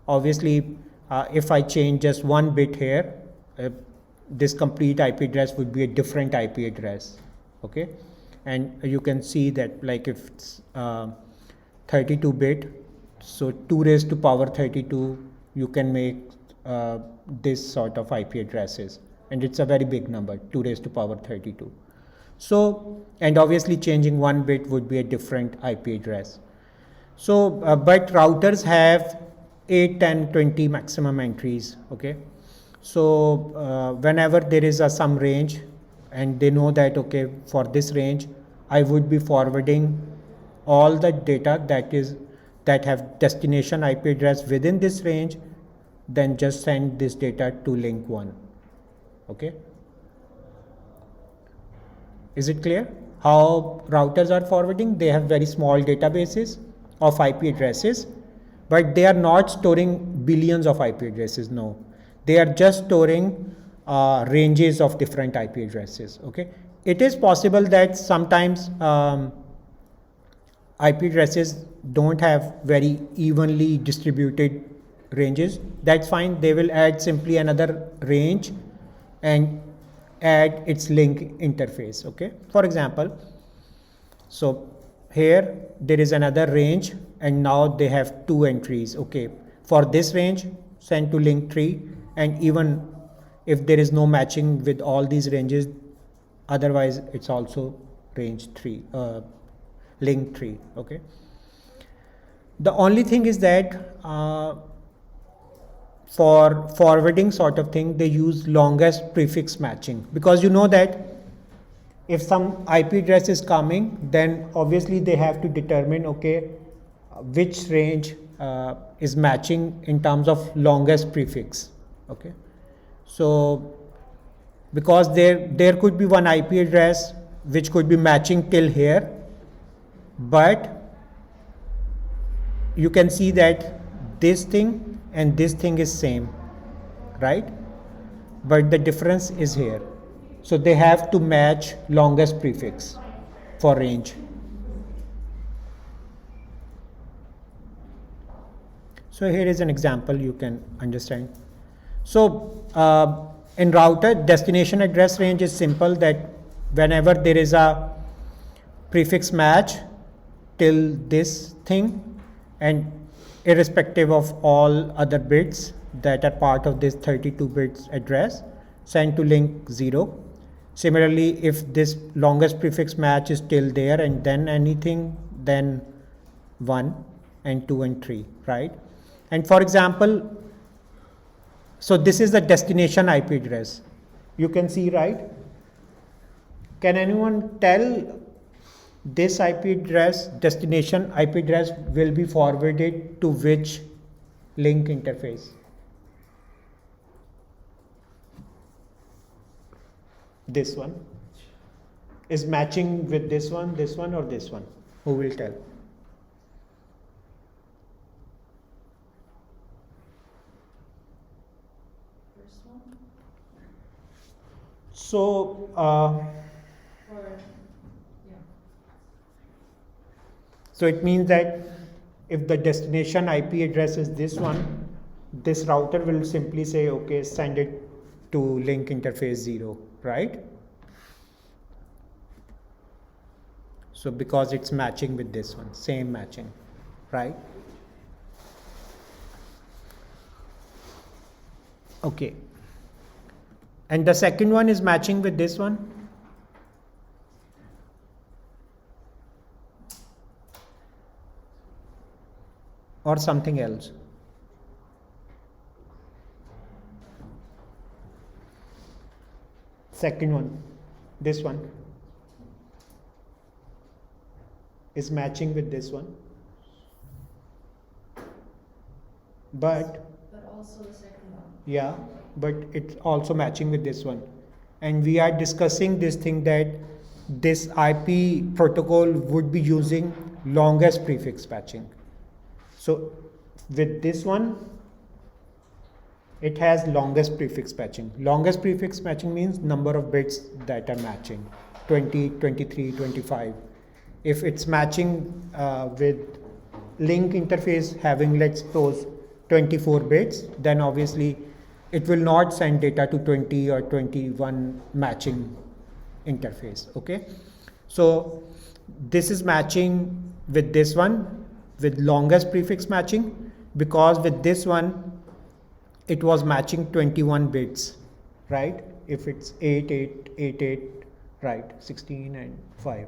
obviously if I change just 1 bit here, this complete IP address would be a different IP address. Okay. And you can see that like if it's 32 bit, so 2 raised to power 32, you can make this sort of IP addresses, and it's a very big number, 2 raised to power 32. So, and obviously changing 1 bit would be a different IP address. So, but routers have 8, 10, 20 maximum entries. Okay. So whenever there is some range and they know that, okay, for this range, I would be forwarding all the data that have destination IP address within this range, then just send this data to link 1. Okay. Is it clear how routers are forwarding? They have very small databases of IP addresses, but they are not storing billions of IP addresses. No, they are just storing ranges of different IP addresses. Okay. It is possible that sometimes IP addresses don't have very evenly distributed ranges. That's fine. They will add simply another range and add its link interface. Okay. For example, so here there is another range and now they have 2 entries. Okay. For this range, send to link 3, and even if there is no matching with all these ranges, otherwise it's also range 3, link 3. Okay. The only thing is that for forwarding sort of thing, they use longest prefix matching, because you know that if some IP address is coming, then obviously they have to determine, okay, which range is matching in terms of longest prefix. Okay. So because there could be one IP address which could be matching till here, but you can see that this thing and this thing is same, right? But the difference is here. So they have to match longest prefix for range. So here is an example you can understand. So in router, destination address range is simple, that whenever there is a prefix match till this thing, and irrespective of all other bits that are part of this 32 bits address, send to link 0. Similarly, if this longest prefix match is still there and then anything, then 1 and 2 and 3, right? And for example, so this is the destination IP address. You can see, right? Can anyone tell this IP address, destination IP address, will be forwarded to which link interface? This one is matching with this one, or this one? Who will tell? First one? So, so it means that if the destination IP address is this one, this router will simply say, okay, send it to link interface 0, right? So because it's matching with this one, same matching, right? Okay. And the second one is matching with this one. Or something else. Second one, this one, is matching with this one. But also the second one. yeah, but it's also matching with this one. and we are discussing this thing that this IP protocol would be using longest prefix matching. So with this one, it has longest prefix matching. Longest prefix matching means number of bits that are matching, 20, 23, 25. If it's matching with link interface having, let's suppose, 24 bits, then obviously it will not send data to 20 or 21 matching interface. Okay, so this is matching with this one with longest prefix matching, because with this one it was matching 21 bits, right? If it's 8 8 8 8, right, 16 and 5,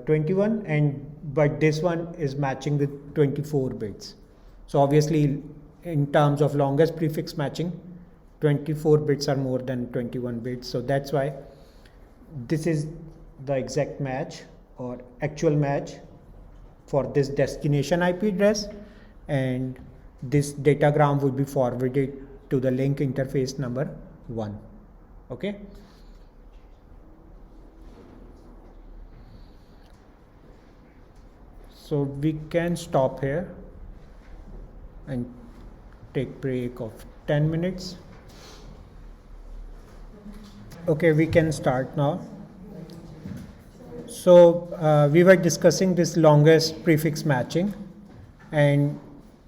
21, and but this one is matching with 24 bits. So obviously in terms of longest prefix matching, 24 bits are more than 21 bits. So that's why this is the exact match or actual match for this destination IP address, and this datagram would be forwarded to the link interface number 1. Okay. So we can stop here and take break of 10 minutes. Okay, we can start now. So we were discussing this longest prefix matching, and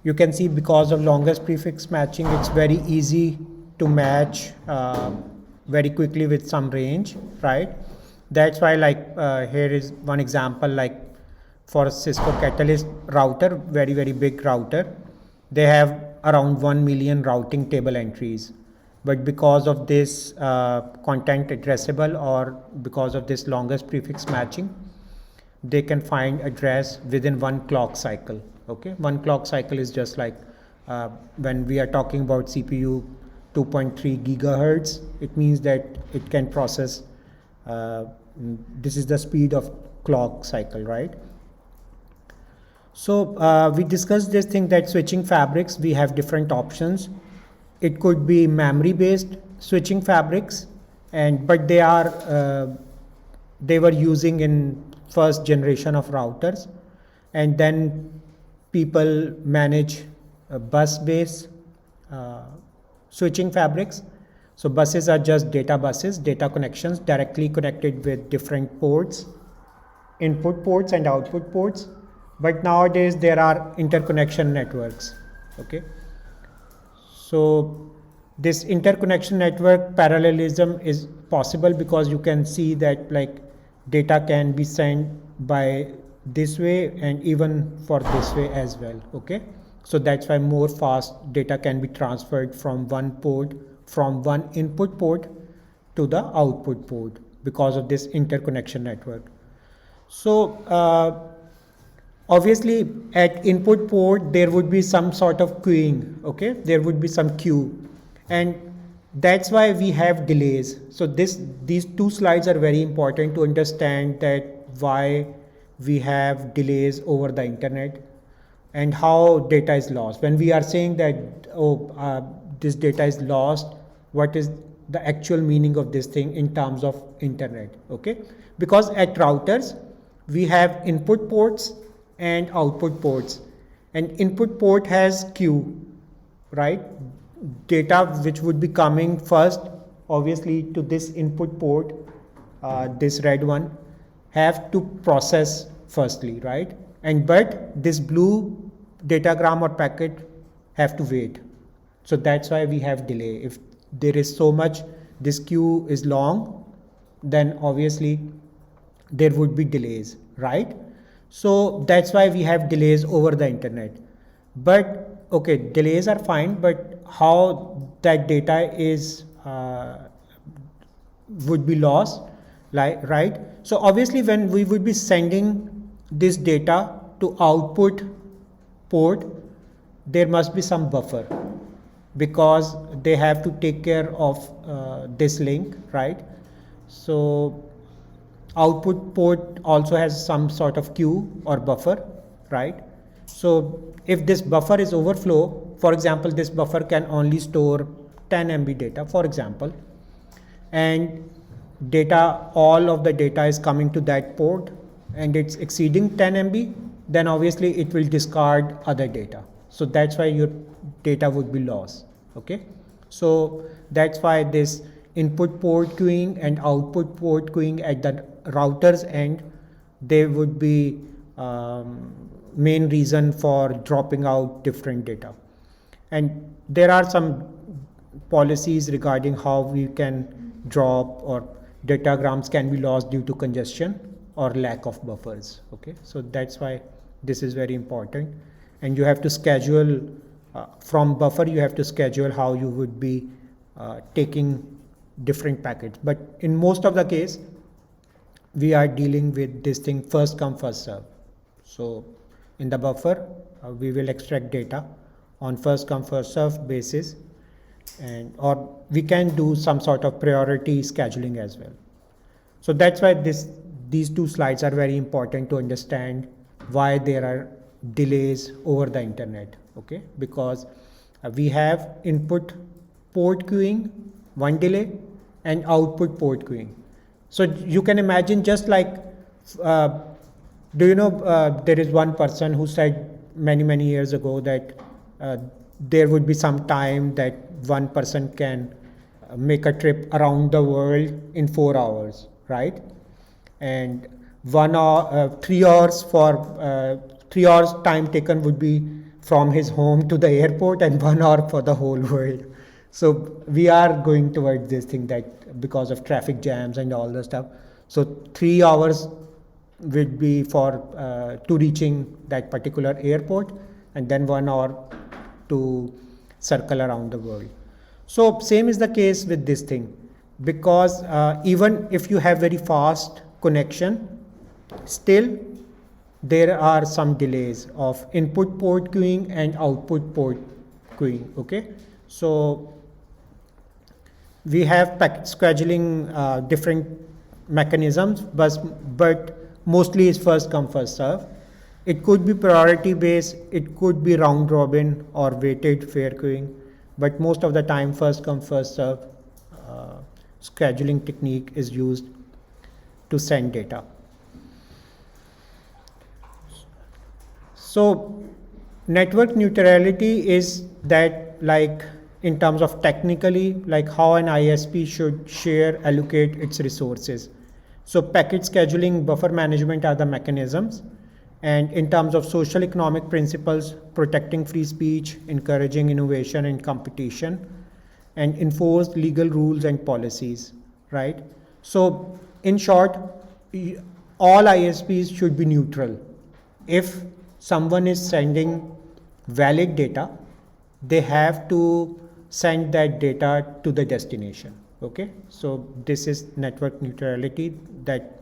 you can see because of longest prefix matching, it's very easy to match very quickly with some range, right? That's why, like here is one example, like for Cisco Catalyst router, very big router, they have around 1 million routing table entries. But because of this content addressable, or because of this longest prefix matching, they can find address within 1 clock cycle. Okay, 1 clock cycle is just like when we are talking about CPU 2.3 gigahertz, it means that it can process, this is the speed of clock cycle, right? So we discussed this thing that switching fabrics, we have different options. It could be memory based switching fabrics, but they were using in first generation of routers, and then people manage bus based switching fabrics. So buses are just data buses, data connections directly connected with different ports, input ports and output ports. But nowadays there are interconnection networks. Okay. So this interconnection network parallelism is possible because you can see that like data can be sent by this way and even for this way as well. Okay. So that's why more fast data can be transferred from one port, from one input port to the output port because of this interconnection network. So obviously at input port there would be some sort of queuing. Okay, there would be some queue, and that's why we have delays. So these two slides are very important to understand that why we have delays over the internet and how data is lost. When we are saying that this data is lost, what is the actual meaning of this thing in terms of internet? Okay, because at routers we have input ports and output ports, and input port has queue, right? Data which would be coming first obviously to this input port, this red one, have to process firstly, right? And but this blue datagram or packet have to wait. So that's why we have delay. If there is so much, this queue is long, then obviously there would be delays, right? So that's why we have delays over the internet. But okay, delays are fine, but how that data is would be lost, like, right? So obviously when we would be sending this data to output port, there must be some buffer because they have to take care of this link, right? So output port also has some sort of queue or buffer, right? So if this buffer is overflow, for example, this buffer can only store 10 MB data, for example, and data, all of the data is coming to that port and it's exceeding 10 MB, then obviously it will discard other data. So that's why your data would be lost. Okay. So that's why this input port queuing and output port queuing at the router's end, they would be main reason for dropping out different data. And there are some policies regarding how we can drop, or datagrams can be lost due to congestion or lack of buffers. Okay, so that's why this is very important. And you have to schedule from buffer, you have to schedule how you would be taking different packets. But in most of the case, we are dealing with this thing first come first serve. So in the buffer, we will extract data on first come first serve basis, and or we can do some sort of priority scheduling as well. So that's why these two slides are very important to understand why there are delays over the internet. Okay, because we have input port queuing, one delay, and output port queuing. So you can imagine, just like do you know there is one person who said many years ago that there would be some time that one person can make a trip around the world in 4 hours, right? And 1 hour, 3 hours for 3 hours time taken would be from his home to the airport, and 1 hour for the whole world. So we are going towards this thing, that because of traffic jams and all the stuff. So 3 hours would be for to reaching that particular airport, and then 1 hour to circle around the world. So same is the case with this thing, because even if you have very fast connection, still there are some delays of input port queuing and output port queuing. Okay, so we have packet scheduling different mechanisms, but mostly it's first come first serve. It could be priority based, it could be round robin or weighted fair queuing, but most of the time first come first serve scheduling technique is used to send data. So network neutrality is that, like in terms of technically, like how an ISP should share, allocate its resources. So packet scheduling, buffer management are the mechanisms. And in terms of social economic principles, protecting free speech, encouraging innovation and competition, and enforce legal rules and policies, right? So in short, all ISPs should be neutral. If someone is sending valid data, they have to send that data to the destination. Okay, so this is network neutrality, that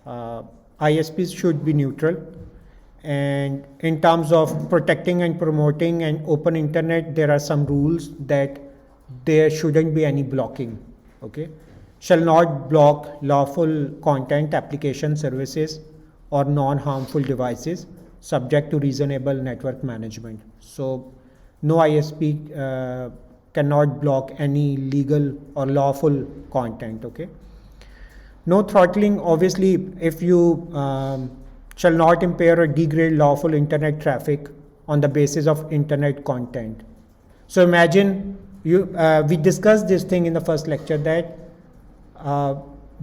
ISPs should be neutral. And in terms of protecting and promoting an open internet, there are some rules that there shouldn't be any blocking. Okay, shall not block lawful content, application, services, or non-harmful devices, subject to reasonable network management. So no ISP cannot block any legal or lawful content. Okay, no throttling. Obviously, if you shall not impair or degrade lawful internet traffic on the basis of internet content. So imagine we discussed this thing in the first lecture, that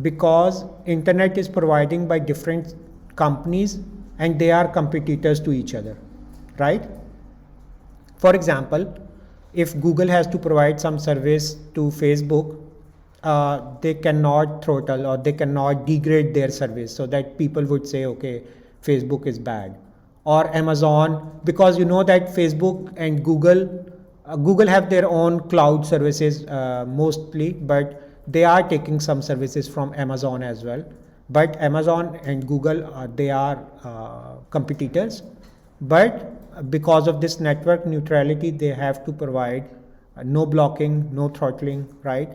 because internet is providing by different companies and they are competitors to each other, right? For example, if Google has to provide some service to Facebook, they cannot throttle or they cannot degrade their service so that people would say, okay, Facebook is bad. Or Amazon, because you know that Facebook and Google have their own cloud services mostly, but they are taking some services from Amazon as well. But Amazon and Google, they are competitors. But because of this network neutrality, they have to provide no blocking, no throttling, right?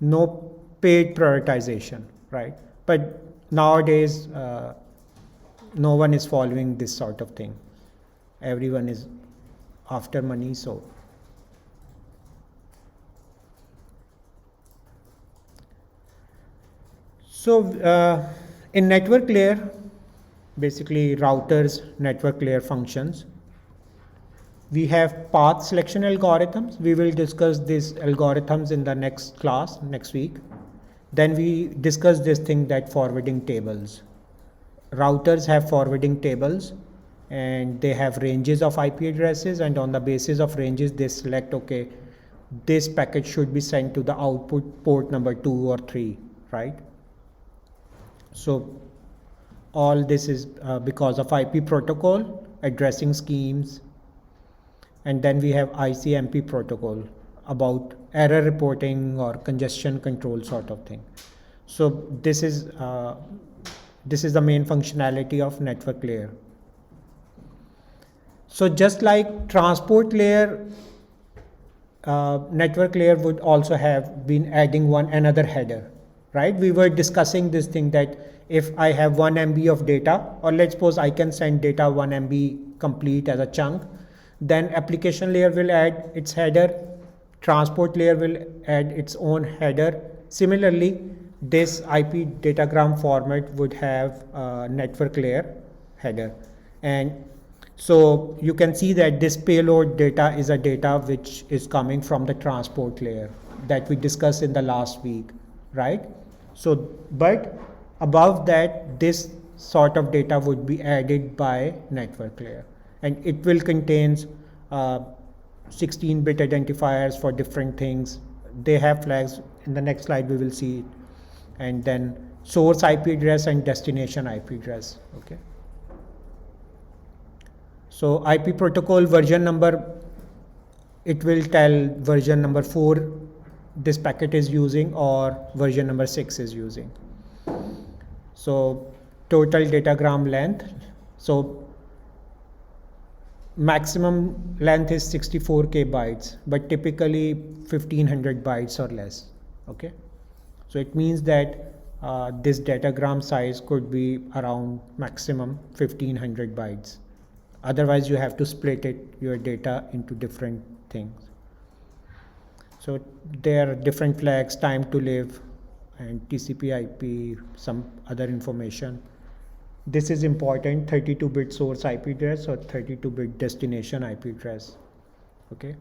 No paid prioritization, right? But nowadays, no one is following this sort of thing. Everyone is after money, so So in network layer, basically routers, network layer functions, we have path selection algorithms. We will discuss these algorithms in the next class, next week. Then we discuss this thing that forwarding tables. Routers have forwarding tables and they have ranges of IP addresses, and on the basis of ranges they select, okay, this packet should be sent to the output port number 2 or 3, right? So all this is because of IP protocol, addressing schemes, and then we have ICMP protocol about error reporting or congestion control sort of thing. So this is the main functionality of network layer. So just like transport layer, network layer would also have been adding another header, right? We were discussing this thing that if I have 1 MB of data, or let's suppose I can send data 1 MB complete as a chunk, then application layer will add its header, transport layer will add its own header. Similarly, this IP datagram format would have a network layer header. And so you can see that this payload data is a data which is coming from the transport layer that we discussed in the last week, right? So, but above that, this sort of data would be added by network layer, and it will contain 16-bit identifiers for different things. They have flags. In the next slide we will see it. And then source IP address and destination IP address. Okay. So IP protocol version number, it will tell version number 4 this packet is using, or version number 6 is using. So total datagram length. So maximum length is 64K bytes, but typically 1500 bytes or less. Okay. So it means that this datagram size could be around maximum 1500 bytes. Otherwise you have to split your data into different things. So there are different flags, time to live and TCP IP, some other information. This is important, 32-bit source IP address or 32-bit destination IP address. Okay.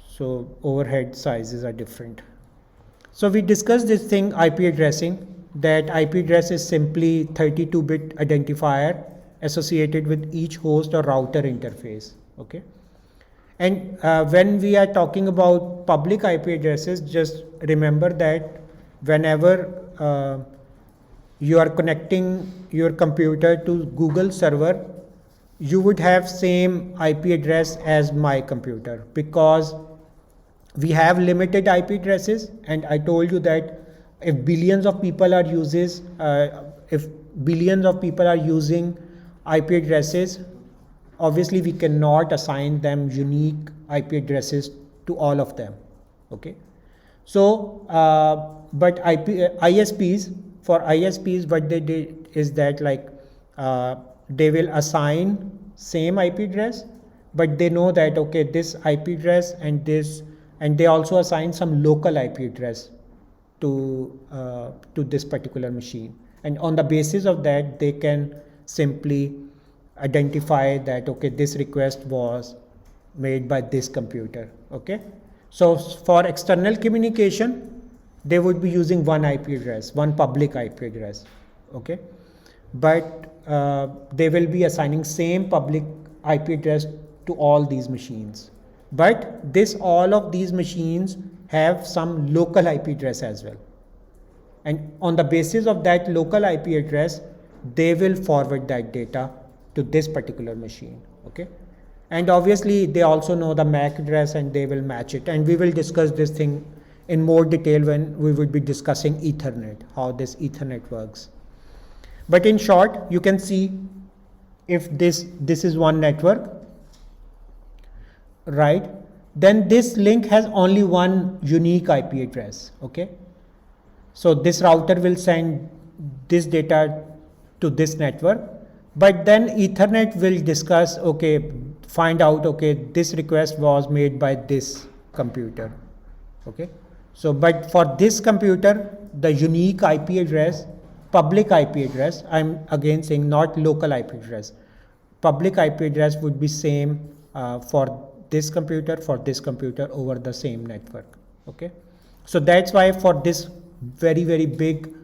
So overhead sizes are different. So we discussed this thing, IP addressing, that IP address is simply 32-bit identifier associated with each host or router interface. Okay. And when we are talking about public IP addresses, just remember that whenever you are connecting your computer to Google server, you would have same IP address as my computer, because we have limited IP addresses. And I told you that if billions of people are using IP addresses, obviously we cannot assign them unique IP addresses to all of them. Okay. So but ISPs, for ISPs, what they did is that, like, they will assign same IP address, but they know that, okay, this IP address and this, and they also assign some local IP address to this particular machine. And on the basis of that, they can simply identify that, okay, this request was made by this computer. Okay. So for external communication, they would be using one IP address, one public IP address. Okay. But they will be assigning same public IP address to all these machines. But all of these machines have some local IP address as well. And on the basis of that local IP address, they will forward that data to this particular machine. Okay. And obviously they also know the MAC address and they will match it. And we will discuss this thing in more detail when we would be discussing Ethernet, how this Ethernet works. But in short, you can see if this is one network, right? Then this link has only one unique IP address. Okay. So this router will send this data to this network, but then Ethernet will discuss, okay, find out, okay, this request was made by this computer. Okay. So, but for this computer, the unique IP address, public IP address, I'm again saying not local IP address. Public IP address would be same for this computer over the same network. Okay. So that's why for this very, very big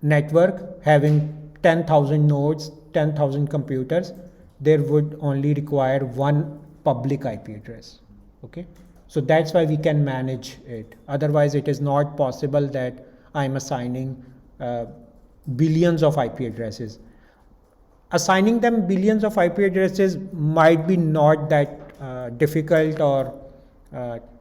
network having 10,000 nodes, 10,000 computers, there would only require one public IP address. Okay. So that's why we can manage it. Otherwise, it is not possible that I'm assigning billions of IP addresses. Assigning them billions of IP addresses might be not that difficult or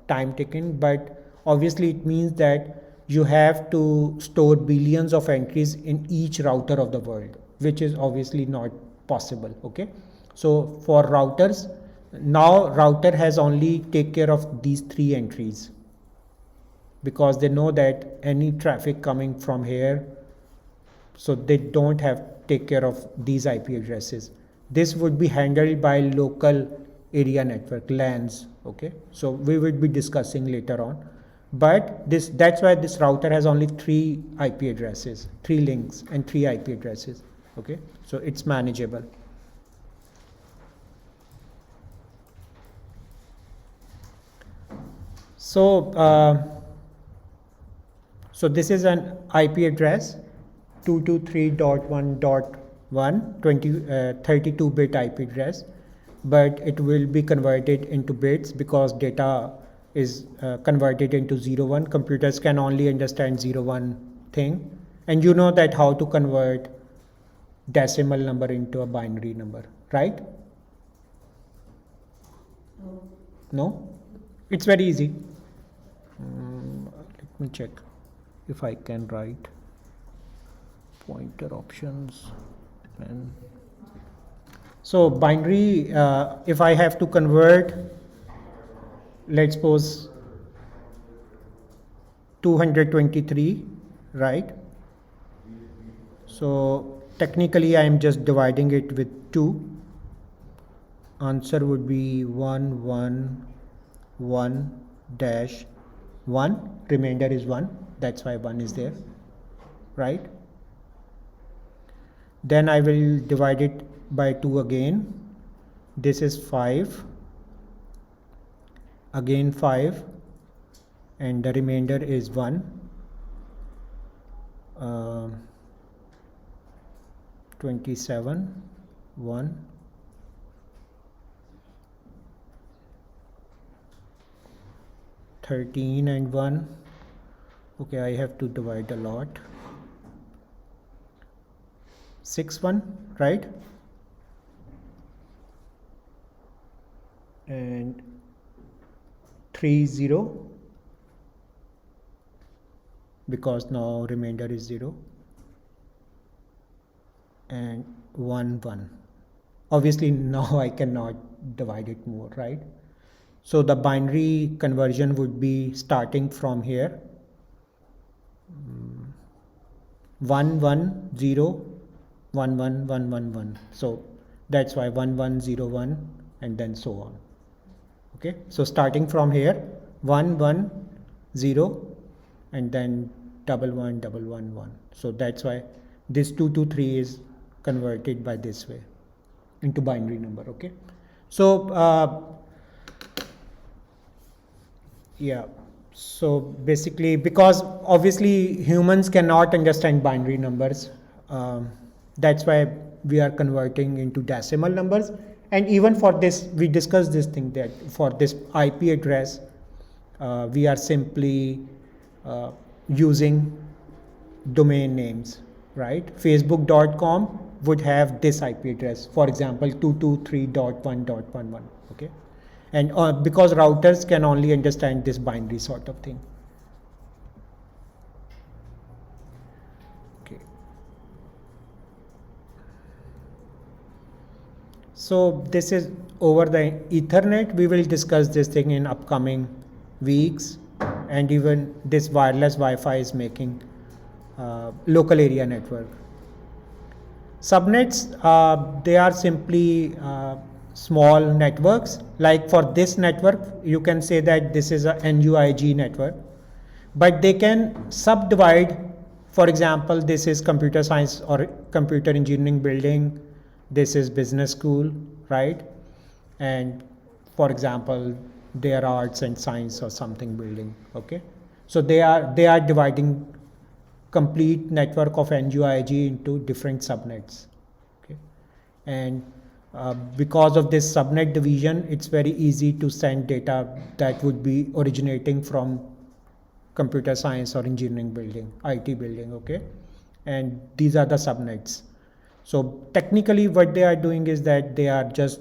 time taking, but obviously it means that you have to store billions of entries in each router of the world, which is obviously not possible. Okay. So for routers, now router has only take care of these 3 entries because they know that any traffic coming from here, so they don't have take care of these IP addresses. This would be handled by local area network, LANs. Okay, so we will be discussing later on, but that's why this router has only 3 IP addresses, 3 links and 3 IP addresses. Okay, so it's manageable. So, so this is an IP address 223.1.1 32-bit IP address, but it will be converted into bits because data is converted into 01. Computers can only understand 01 thing, and you know that how to convert decimal number into a binary number, right? No? It's very easy. Let me check if I can write pointer options. And so binary, if I have to convert, let's suppose 223, right? So technically I am just dividing it with 2. Answer would be 111-1, remainder is 1, that's why 1 is there, right? Then I will divide it by 2 again. This is 5, again 5, and the remainder is 1. 27, 1. 13 and 1. Okay, I have to divide a lot. 6, 1, right? And 3, 0, because now remainder is 0, and 1, 1. Obviously now I cannot divide it more, right? So the binary conversion would be starting from here, 1 1 0 1 1 1 1 1. So that's why 1 1 0 1 and then so on. Okay, so starting from here 1 1 0 and then 1 1 1 1 1. So that's why this 223 is converted by this way into binary number. Okay, so yeah, so basically because obviously humans cannot understand binary numbers, that's why we are converting into decimal numbers. And even for this, we discussed this thing that for this IP address, we are simply using domain names, right? Facebook.com would have this IP address, for example, 223.1.11, okay? And because routers can only understand this binary sort of thing. Okay. So this is over the Ethernet. We will discuss this thing in upcoming weeks, and even this wireless Wi-Fi is making local area network. Subnets, they are simply small networks. Like for this network, you can say that this is a NUIG network. but they can subdivide. For example, this is computer science or computer engineering building, this is business school, right? And for example, their arts and science or something building. Okay, so they are dividing complete network of NGO-IG into different subnets. Okay, and because of this subnet division, it's very easy to send data that would be originating from computer science or engineering building, IT building. Okay, and these are the subnets. So technically what they are doing is that they are just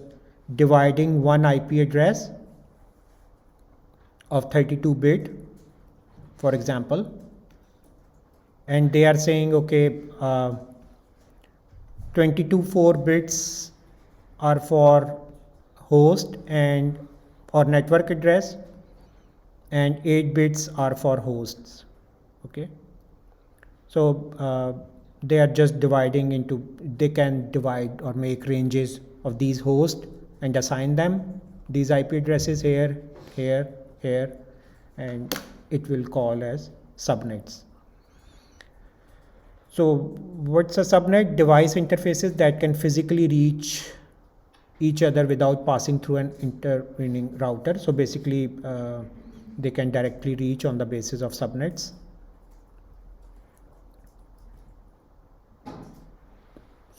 dividing one IP address of 32-bit, for example, and they are saying, okay, 22 bits are for host and or network address, and 8 bits are for hosts. Okay, so they are just dividing into, they can divide or make ranges of these hosts and assign them these IP addresses here, here, here, and it will call as subnets. So what's a subnet? Device interfaces that can physically reach each other without passing through an intervening router. So basically they can directly reach on the basis of subnets.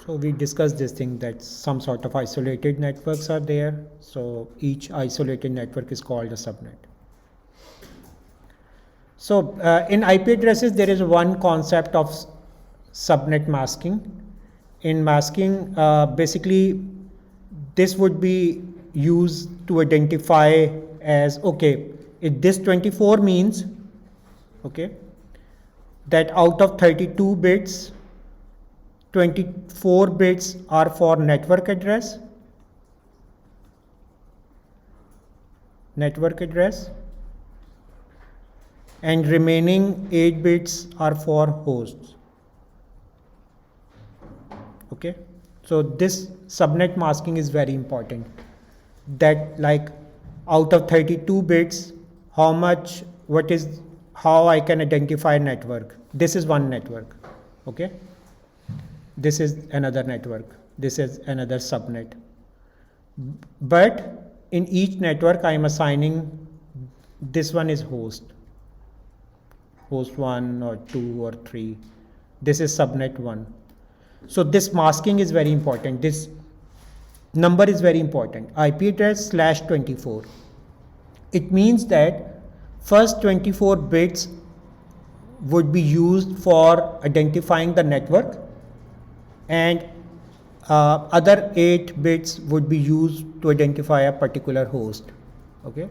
So we discussed this thing that some sort of isolated networks are there. So each isolated network is called a subnet. So in IP addresses, there is one concept of subnet masking. In masking, basically this would be used to identify as, okay, if this 24 means, okay, that out of 32 bits, 24 bits are for network address, and remaining 8 bits are for hosts. Okay, so this subnet masking is very important, that like out of 32 bits, how much, what is, how I can identify network. This is one network. Okay, this is another network, this is another subnet, but in each network I am assigning, this one is host 1 or 2 or 3, this is subnet 1. So this masking is very important, this number is very important, IP address /24. It means that first 24 bits would be used for identifying the network, and other 8 bits would be used to identify a particular host. Okay,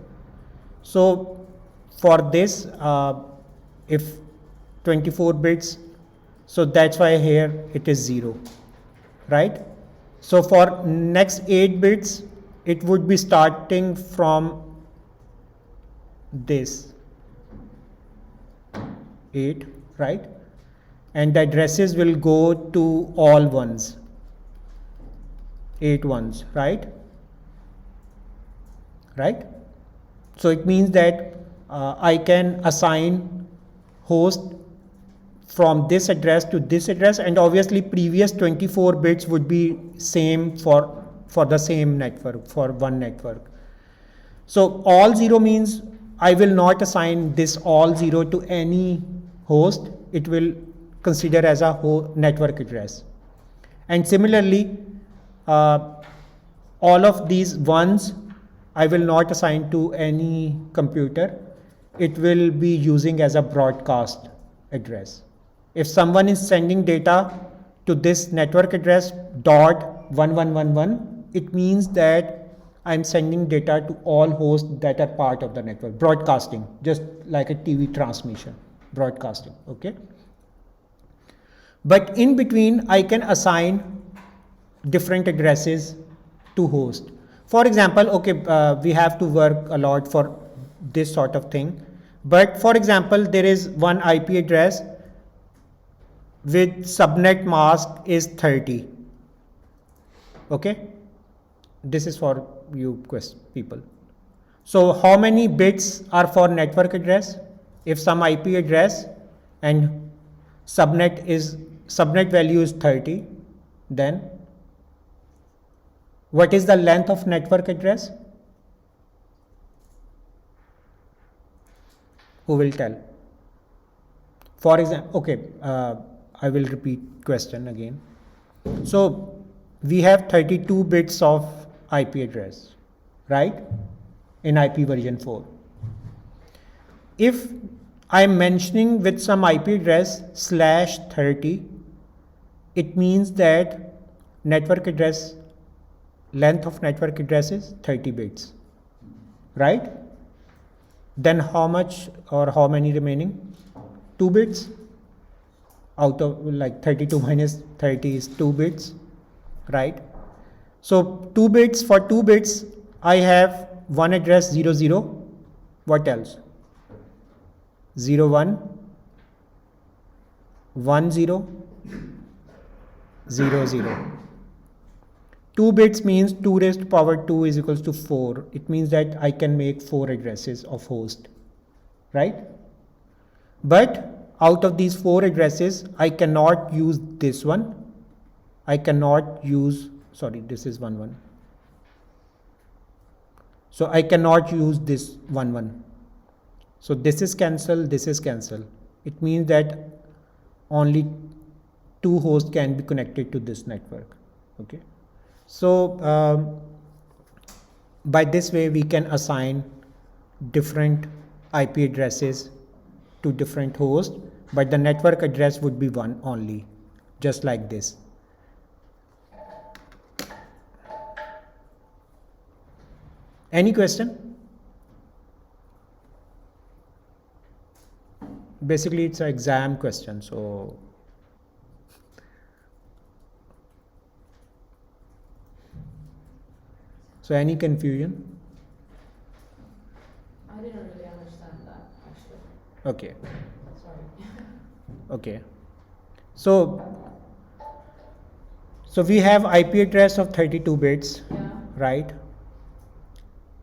so for this, if 24 bits, so that's why here it is 0, right? So for next 8 bits, it would be starting from this 8, right? And the addresses will go to all ones, 8 ones, right? Right? So it means that I can assign host from this address to this address, and obviously previous 24 bits would be same for the same network, for one network. So all 0 means I will not assign this all 0 to any host, it will consider as a network address. And similarly, all of these ones I will not assign to any computer, it will be using as a broadcast address. If someone is sending data to this network address .1111, it means that I'm sending data to all hosts that are part of the network, broadcasting, just like a TV transmission, broadcasting. Okay, but in between I can assign different addresses to host. For example, okay, we have to work a lot for this sort of thing, but for example, there is one IP address with subnet mask is 30. Okay, this is for you people. So how many bits are for network address? if some IP address and subnet value is 30, then what is the length of network address? Who will tell? For example, okay, I will repeat question again. So we have 32 bits of IP address, right? In IP version 4. If I'm mentioning with some IP address /30, it means that network address, length of network address is 30 bits, right? Then how much or how many remaining? 2 bits out of like 32 minus 30 is 2 bits, right? So 2 bits, for 2 bits I have one address 00, what else? 01, 10, 00. 2 bits means 2 raised to power 2 is equals to 4. It means that I can make 4 addresses of host, right? But out of these 4 addresses, I cannot use this one. I cannot use, sorry, this is 11. So I cannot use this 11. So this is cancelled, this is cancelled. It means that only 2 hosts can be connected to this network, okay? So by this way we can assign different IP addresses to different hosts, but the network address would be one only, just like this. Any question? Basically it's an exam question, so any confusion? I didn't really understand that actually. Okay. Sorry. Okay. So we have IP address of 32 bits, Yeah. right?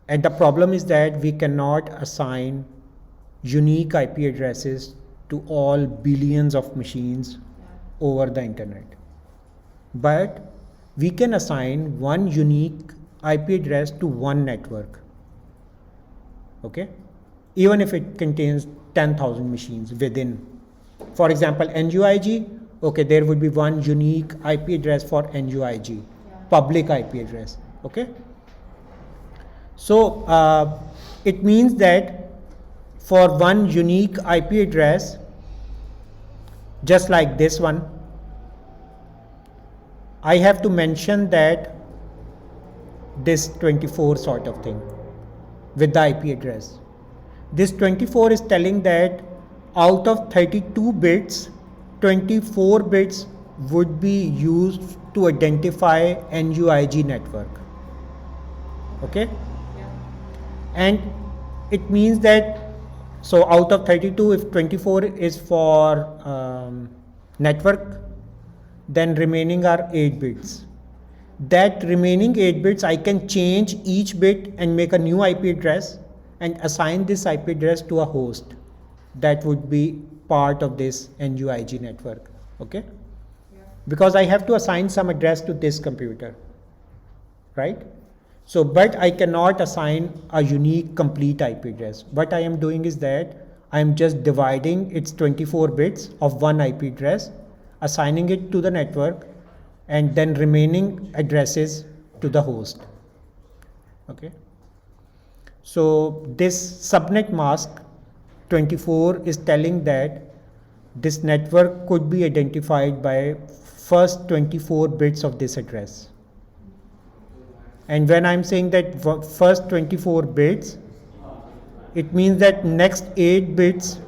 And the problem is that we cannot assign unique IP addresses to all billions of machines Yeah. over the internet. But we can assign one unique IP address to one network. Okay? Even if it contains 10,000 machines within. For example, NUIG, okay, there would be one unique IP address for NUIG, Yeah. public IP address. Okay? So it means that for one unique IP address, just like this one, I have to mention that this 24 sort of thing with the IP address. This 24 is telling that out of 32 bits, 24 bits would be used to identify NUIG network. Okay? Yeah. And it means that, so out of 32, if 24 is for network, then remaining are 8 bits. That remaining 8 bits, I can change each bit and make a new IP address and assign this IP address to a host that would be part of this NUIG network. Okay? Yeah. Because I have to assign some address to this computer, right? So, but I cannot assign a unique complete IP address. What I am doing is that I am just dividing its 24 bits of one IP address, assigning it to the network, and then remaining addresses to the host. Okay. So this subnet mask 24 is telling that this network could be identified by first 24 bits of this address. And when I'm saying that first 24 bits, it means that next 8 bits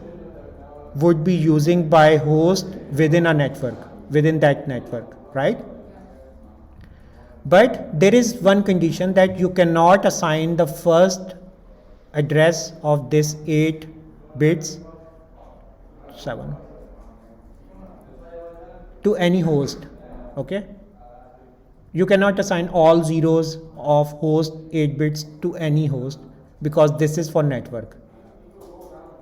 would be using by host within a network, within that network, right? But there is one condition, that you cannot assign the first address of this 8 bits 7 to any host. Okay? You cannot assign all zeros of host 8 bits to any host, because this is for network.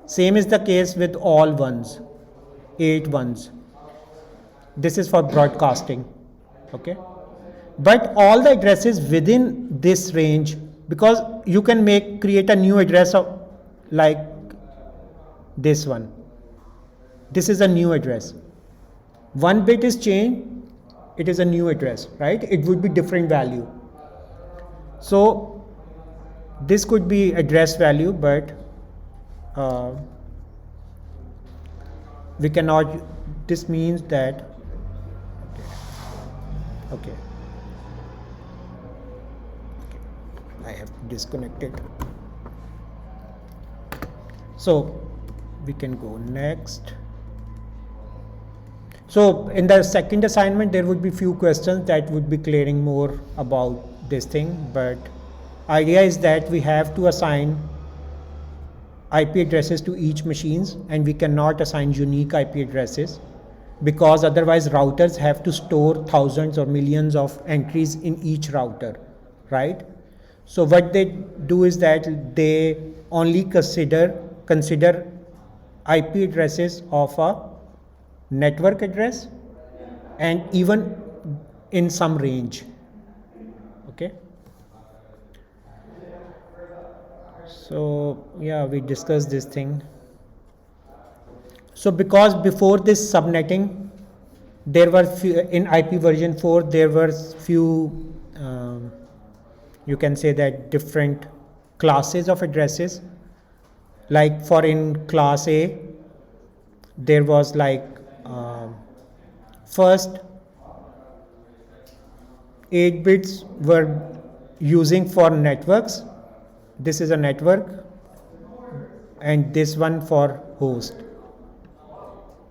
Same is the case with all ones, 8 ones. This is for broadcasting, okay? But all the addresses within this range, because you can create a new address of like this one. This is a new address. 1 bit is changed, it is a new address, right? It would be different value. So this could be address value, but we cannot, this means that, okay, I have disconnected. So we can go next. So in the second assignment, there would be few questions that would be clearing more about this thing, but idea is that we have to assign IP addresses to each machines, and we cannot assign unique IP addresses because otherwise routers have to store thousands or millions of entries in each router, right? So what they do is that they only consider IP addresses of a network address and even in some range, okay? So yeah, we discussed this thing. So because before this subnetting, there were in IP version 4 there were few you can say that different classes of addresses. Like for in class A, there was like first 8 bits were using for networks. This is a network, and this one for host,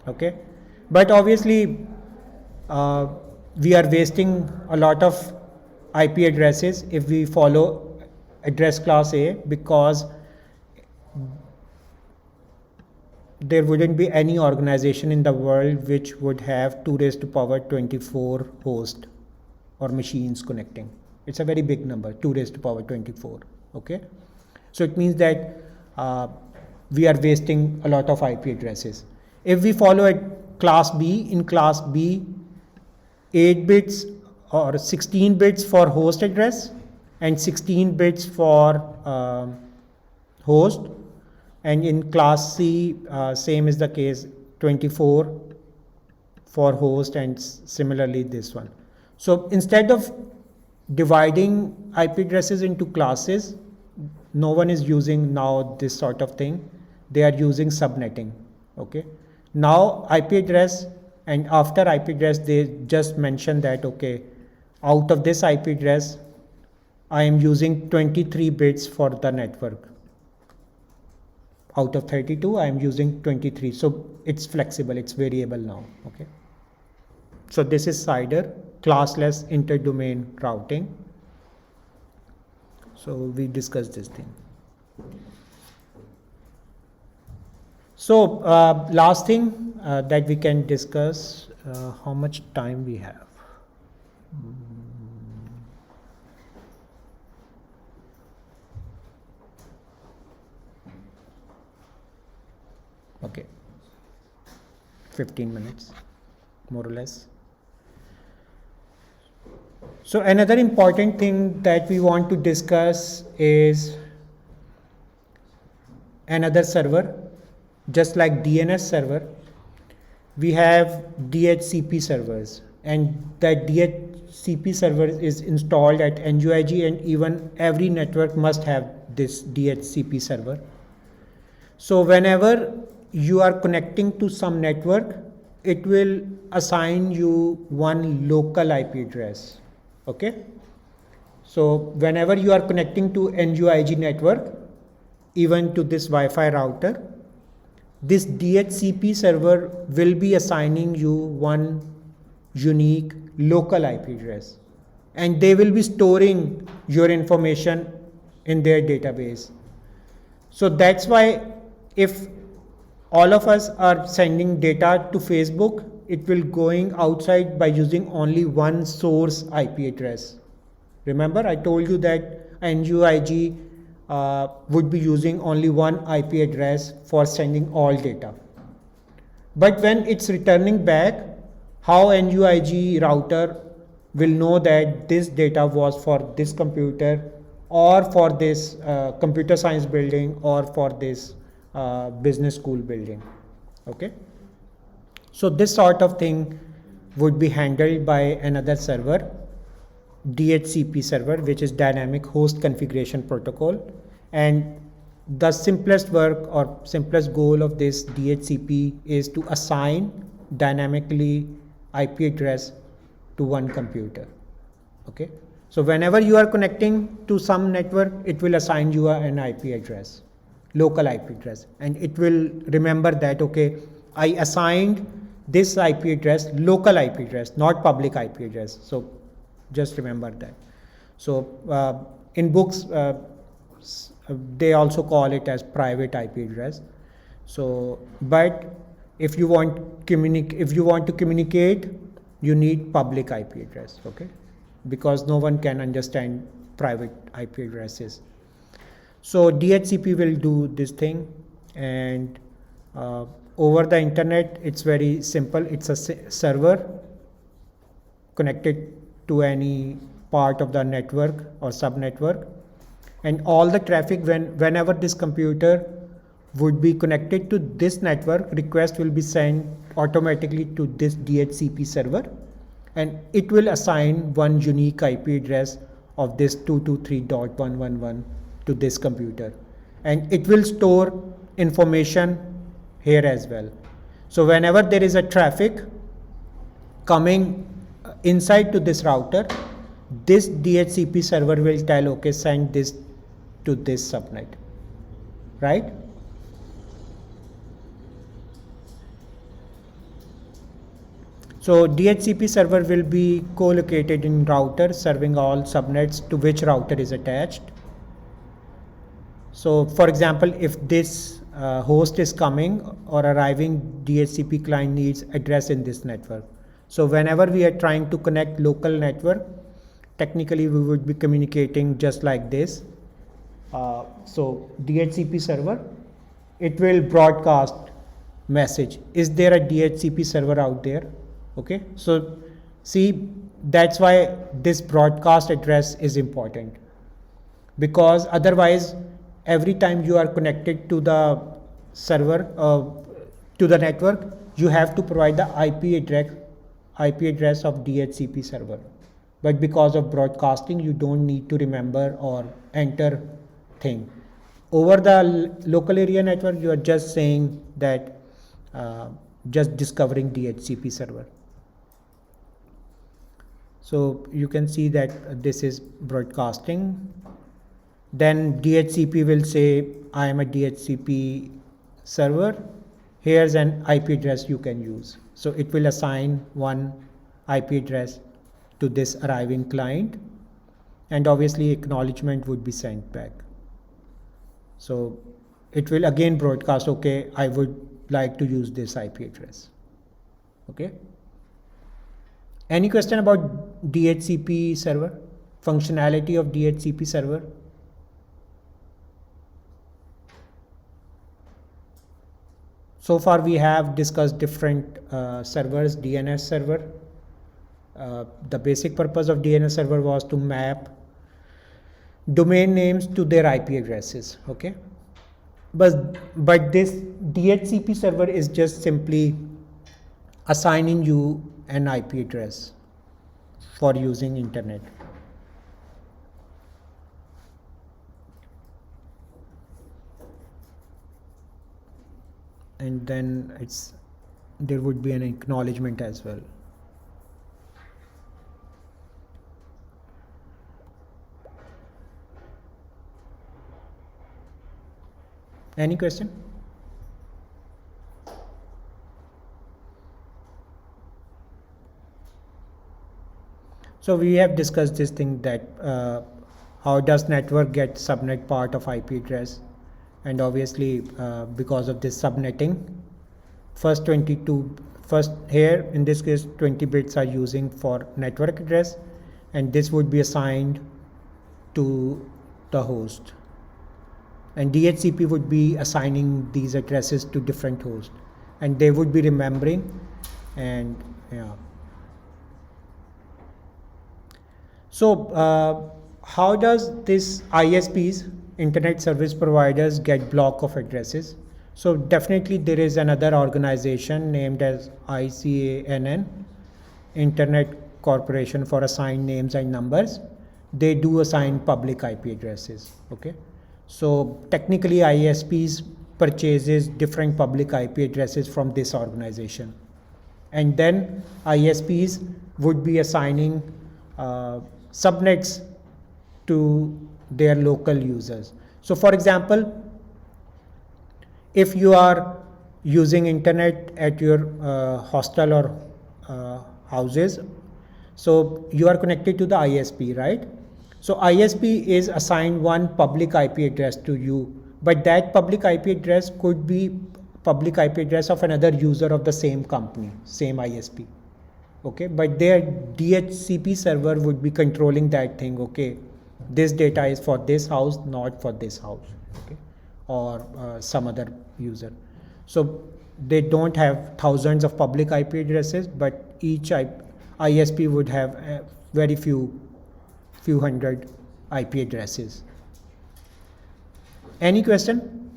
okay? But obviously we are wasting a lot of IP addresses if we follow address class A, because there wouldn't be any organization in the world which would have 2 raised to power 24 hosts or machines connecting. It's a very big number, 2 raised to power 24, okay? So it means that we are wasting a lot of IP addresses. If we follow a class B, in class B, 8 bits or 16 bits for host address and 16 bits for host, and in class C, same is the case, 24 for host and similarly this one. So instead of dividing IP addresses into classes, no one is using now this sort of thing. They are using subnetting, okay? Now IP address, and after IP address they just mention that, okay, out of this IP address I am using 23 bits for the network. Out of 32 I am using 23. So it's flexible, it's variable now, okay? So this is CIDR, classless interdomain routing. So we discussed this thing. So last thing that we can discuss, how much time we have. Okay, 15 minutes, more or less. So another important thing that we want to discuss is another server. Just like DNS server, we have DHCP servers, and that DHCP server is installed at NUIG, and even every network must have this DHCP server. So whenever you are connecting to some network, it will assign you one local IP address, okay? So whenever you are connecting to NUIG network, even to this Wi-Fi router, this DHCP server will be assigning you one unique local IP address, and they will be storing your information in their database. So that's why if all of us are sending data to Facebook, it will going outside by using only one source IP address. Remember I told you that NUIG would be using only one IP address for sending all data. But when it's returning back, how NUIG router will know that this data was for this computer or for this computer science building or for this business school building. Okay. So this sort of thing would be handled by another server, DHCP server, which is Dynamic Host Configuration Protocol. And the simplest work or simplest goal of this DHCP is to assign dynamically IP address to one computer. Okay. So whenever you are connecting to some network, it will assign you an IP address, local IP address, and it will remember that, okay, I assigned this IP address, local IP address, not public IP address. So just remember that. So in books, they also call it as private IP address. So, but if you want to communicate, you need public IP address. Okay, because no one can understand private IP addresses. So DHCP will do this thing, and over the internet, it's very simple. It's a server connected to any part of the network or subnetwork, and all the traffic whenever this computer would be connected to this network, request will be sent automatically to this DHCP server, and it will assign one unique IP address of this 223.111 to this computer, and it will store information here as well. So whenever there is a traffic coming inside to this router, this DHCP server will tell, okay, send this to this subnet, right? So DHCP server will be co-located in router serving all subnets to which router is attached. So for example, if this host is coming or arriving, DHCP client needs address in this network. So whenever we are trying to connect local network, technically we would be communicating just like this. So DHCP server, it will broadcast message. Is there a DHCP server out there? Okay, so see, that's why this broadcast address is important, because otherwise every time you are connected to the server, to the network, you have to provide the IP address of DHCP server. But because of broadcasting, you don't need to remember or enter thing. Over the local area network, you are just saying that, just discovering DHCP server. So you can see that this is broadcasting. Then DHCP will say, I am a DHCP server. Here's an IP address you can use. So it will assign one IP address to this arriving client, and obviously acknowledgement would be sent back. So it will again broadcast, okay, I would like to use this IP address. Okay. Any question about DHCP server? Functionality of DHCP server? So far we have discussed different servers. DNS server. The basic purpose of DNS server was to map domain names to their IP addresses. Okay. But this DHCP server is just simply assigning you an IP address for using internet. And then there would be an acknowledgement as well. Any question? So we have discussed this thing that how does network get subnet part of IP address, and obviously because of this subnetting, first here in this case 20 bits are using for network address, and this would be assigned to the host. and DHCP would be assigning these addresses to different hosts, and they would be remembering, and yeah. So how does this ISPs, internet service providers, get block of addresses? So definitely there is another organization named as ICANN, Internet Corporation for Assigned Names and Numbers. They do assign public IP addresses. Okay, so technically ISPs purchases different public IP addresses from this organization, and then ISPs would be assigning subnets to their local users. So for example, if you are using internet at your hostel or houses, so you are connected to the ISP, right? So ISP is assigned one public IP address to you, but that public IP address could be public IP address of another user of the same company, same ISP. Okay, but their DHCP server would be controlling that thing. Okay, this data is for this house, not for this house. Okay, or some other user. So they don't have thousands of public IP addresses, but each ISP would have very few hundred IP addresses. Any question?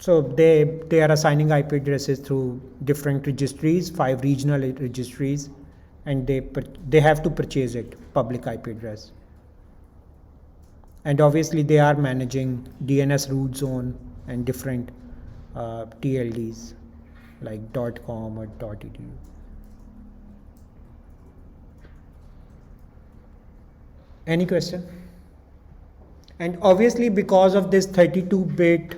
So they are assigning IP addresses through different registries, 5 regional registries, and they have to purchase it, public IP address. And obviously they are managing DNS root zone and different TLDs like .com or .edu. Any question? And obviously because of this 32-bit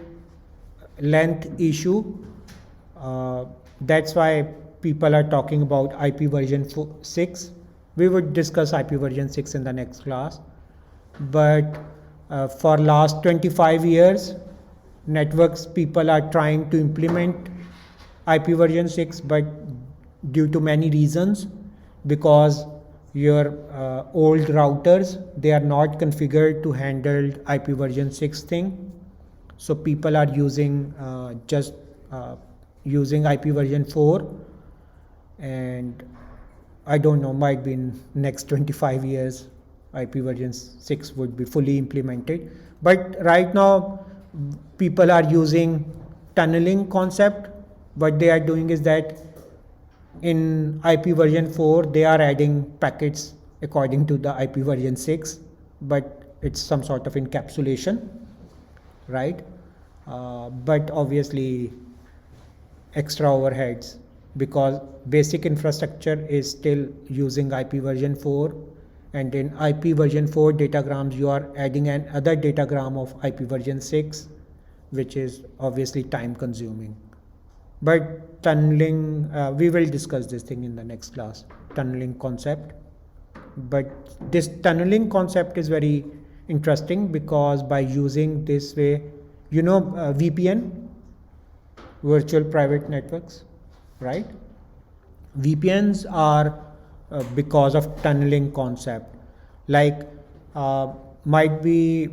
length issue, that's why people are talking about IP version 6. We would discuss IP version 6 in the next class. But for last 25 years, networks people are trying to implement IP version 6, but due to many reasons, because your old routers, they are not configured to handle IP version 6 thing. So people are using using IP version 4, and I don't know, might be in next 25 years IP version 6 would be fully implemented. But right now people are using tunneling concept. What they are doing is that in IP version 4 they are adding packets according to the IP version 6, but it's some sort of encapsulation, right? But obviously extra overheads, because basic infrastructure is still using IP version 4, and in IP version 4 datagrams you are adding another datagram of IP version 6, which is obviously time consuming. But tunneling, we will discuss this thing in the next class, tunneling concept. But this tunneling concept is very interesting, because by using this way, you know, VPN, virtual private networks, right? VPNs are because of tunneling concept. Like might be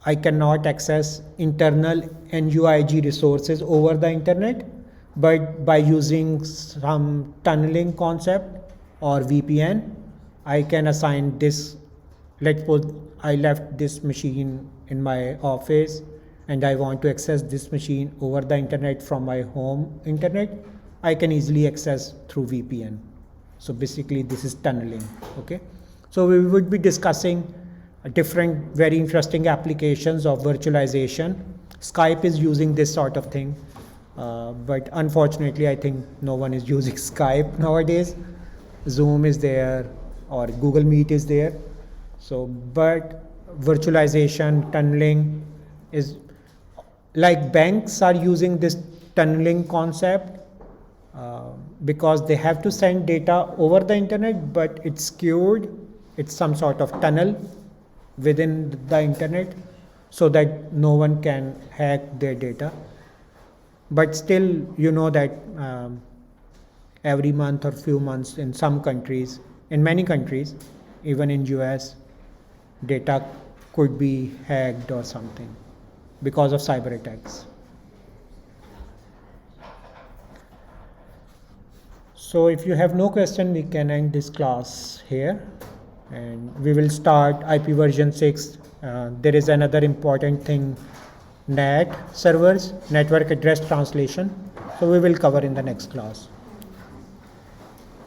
I cannot access internal NUIG resources over the internet, but by using some tunneling concept or VPN, I can assign this. Let's suppose I left this machine in my office and I want to access this machine over the internet from my home internet. I can easily access through VPN. So basically this is tunneling. Okay, so we would be discussing different very interesting applications of virtualization. Skype is using this sort of thing, but unfortunately I think no one is using Skype nowadays. Zoom is there or Google Meet is there. So but virtualization, tunneling is like banks are using this tunneling concept because they have to send data over the internet, but it's skewed. It's some sort of tunnel within the internet so that no one can hack their data. But still, you know that every month or few months in some countries, in many countries, even in US, data could be hacked or something because of cyber attacks. So if you have no question, we can end this class here, and we will start IP version 6. There is another important thing, NAT servers, network address translation. So we will cover in the next class.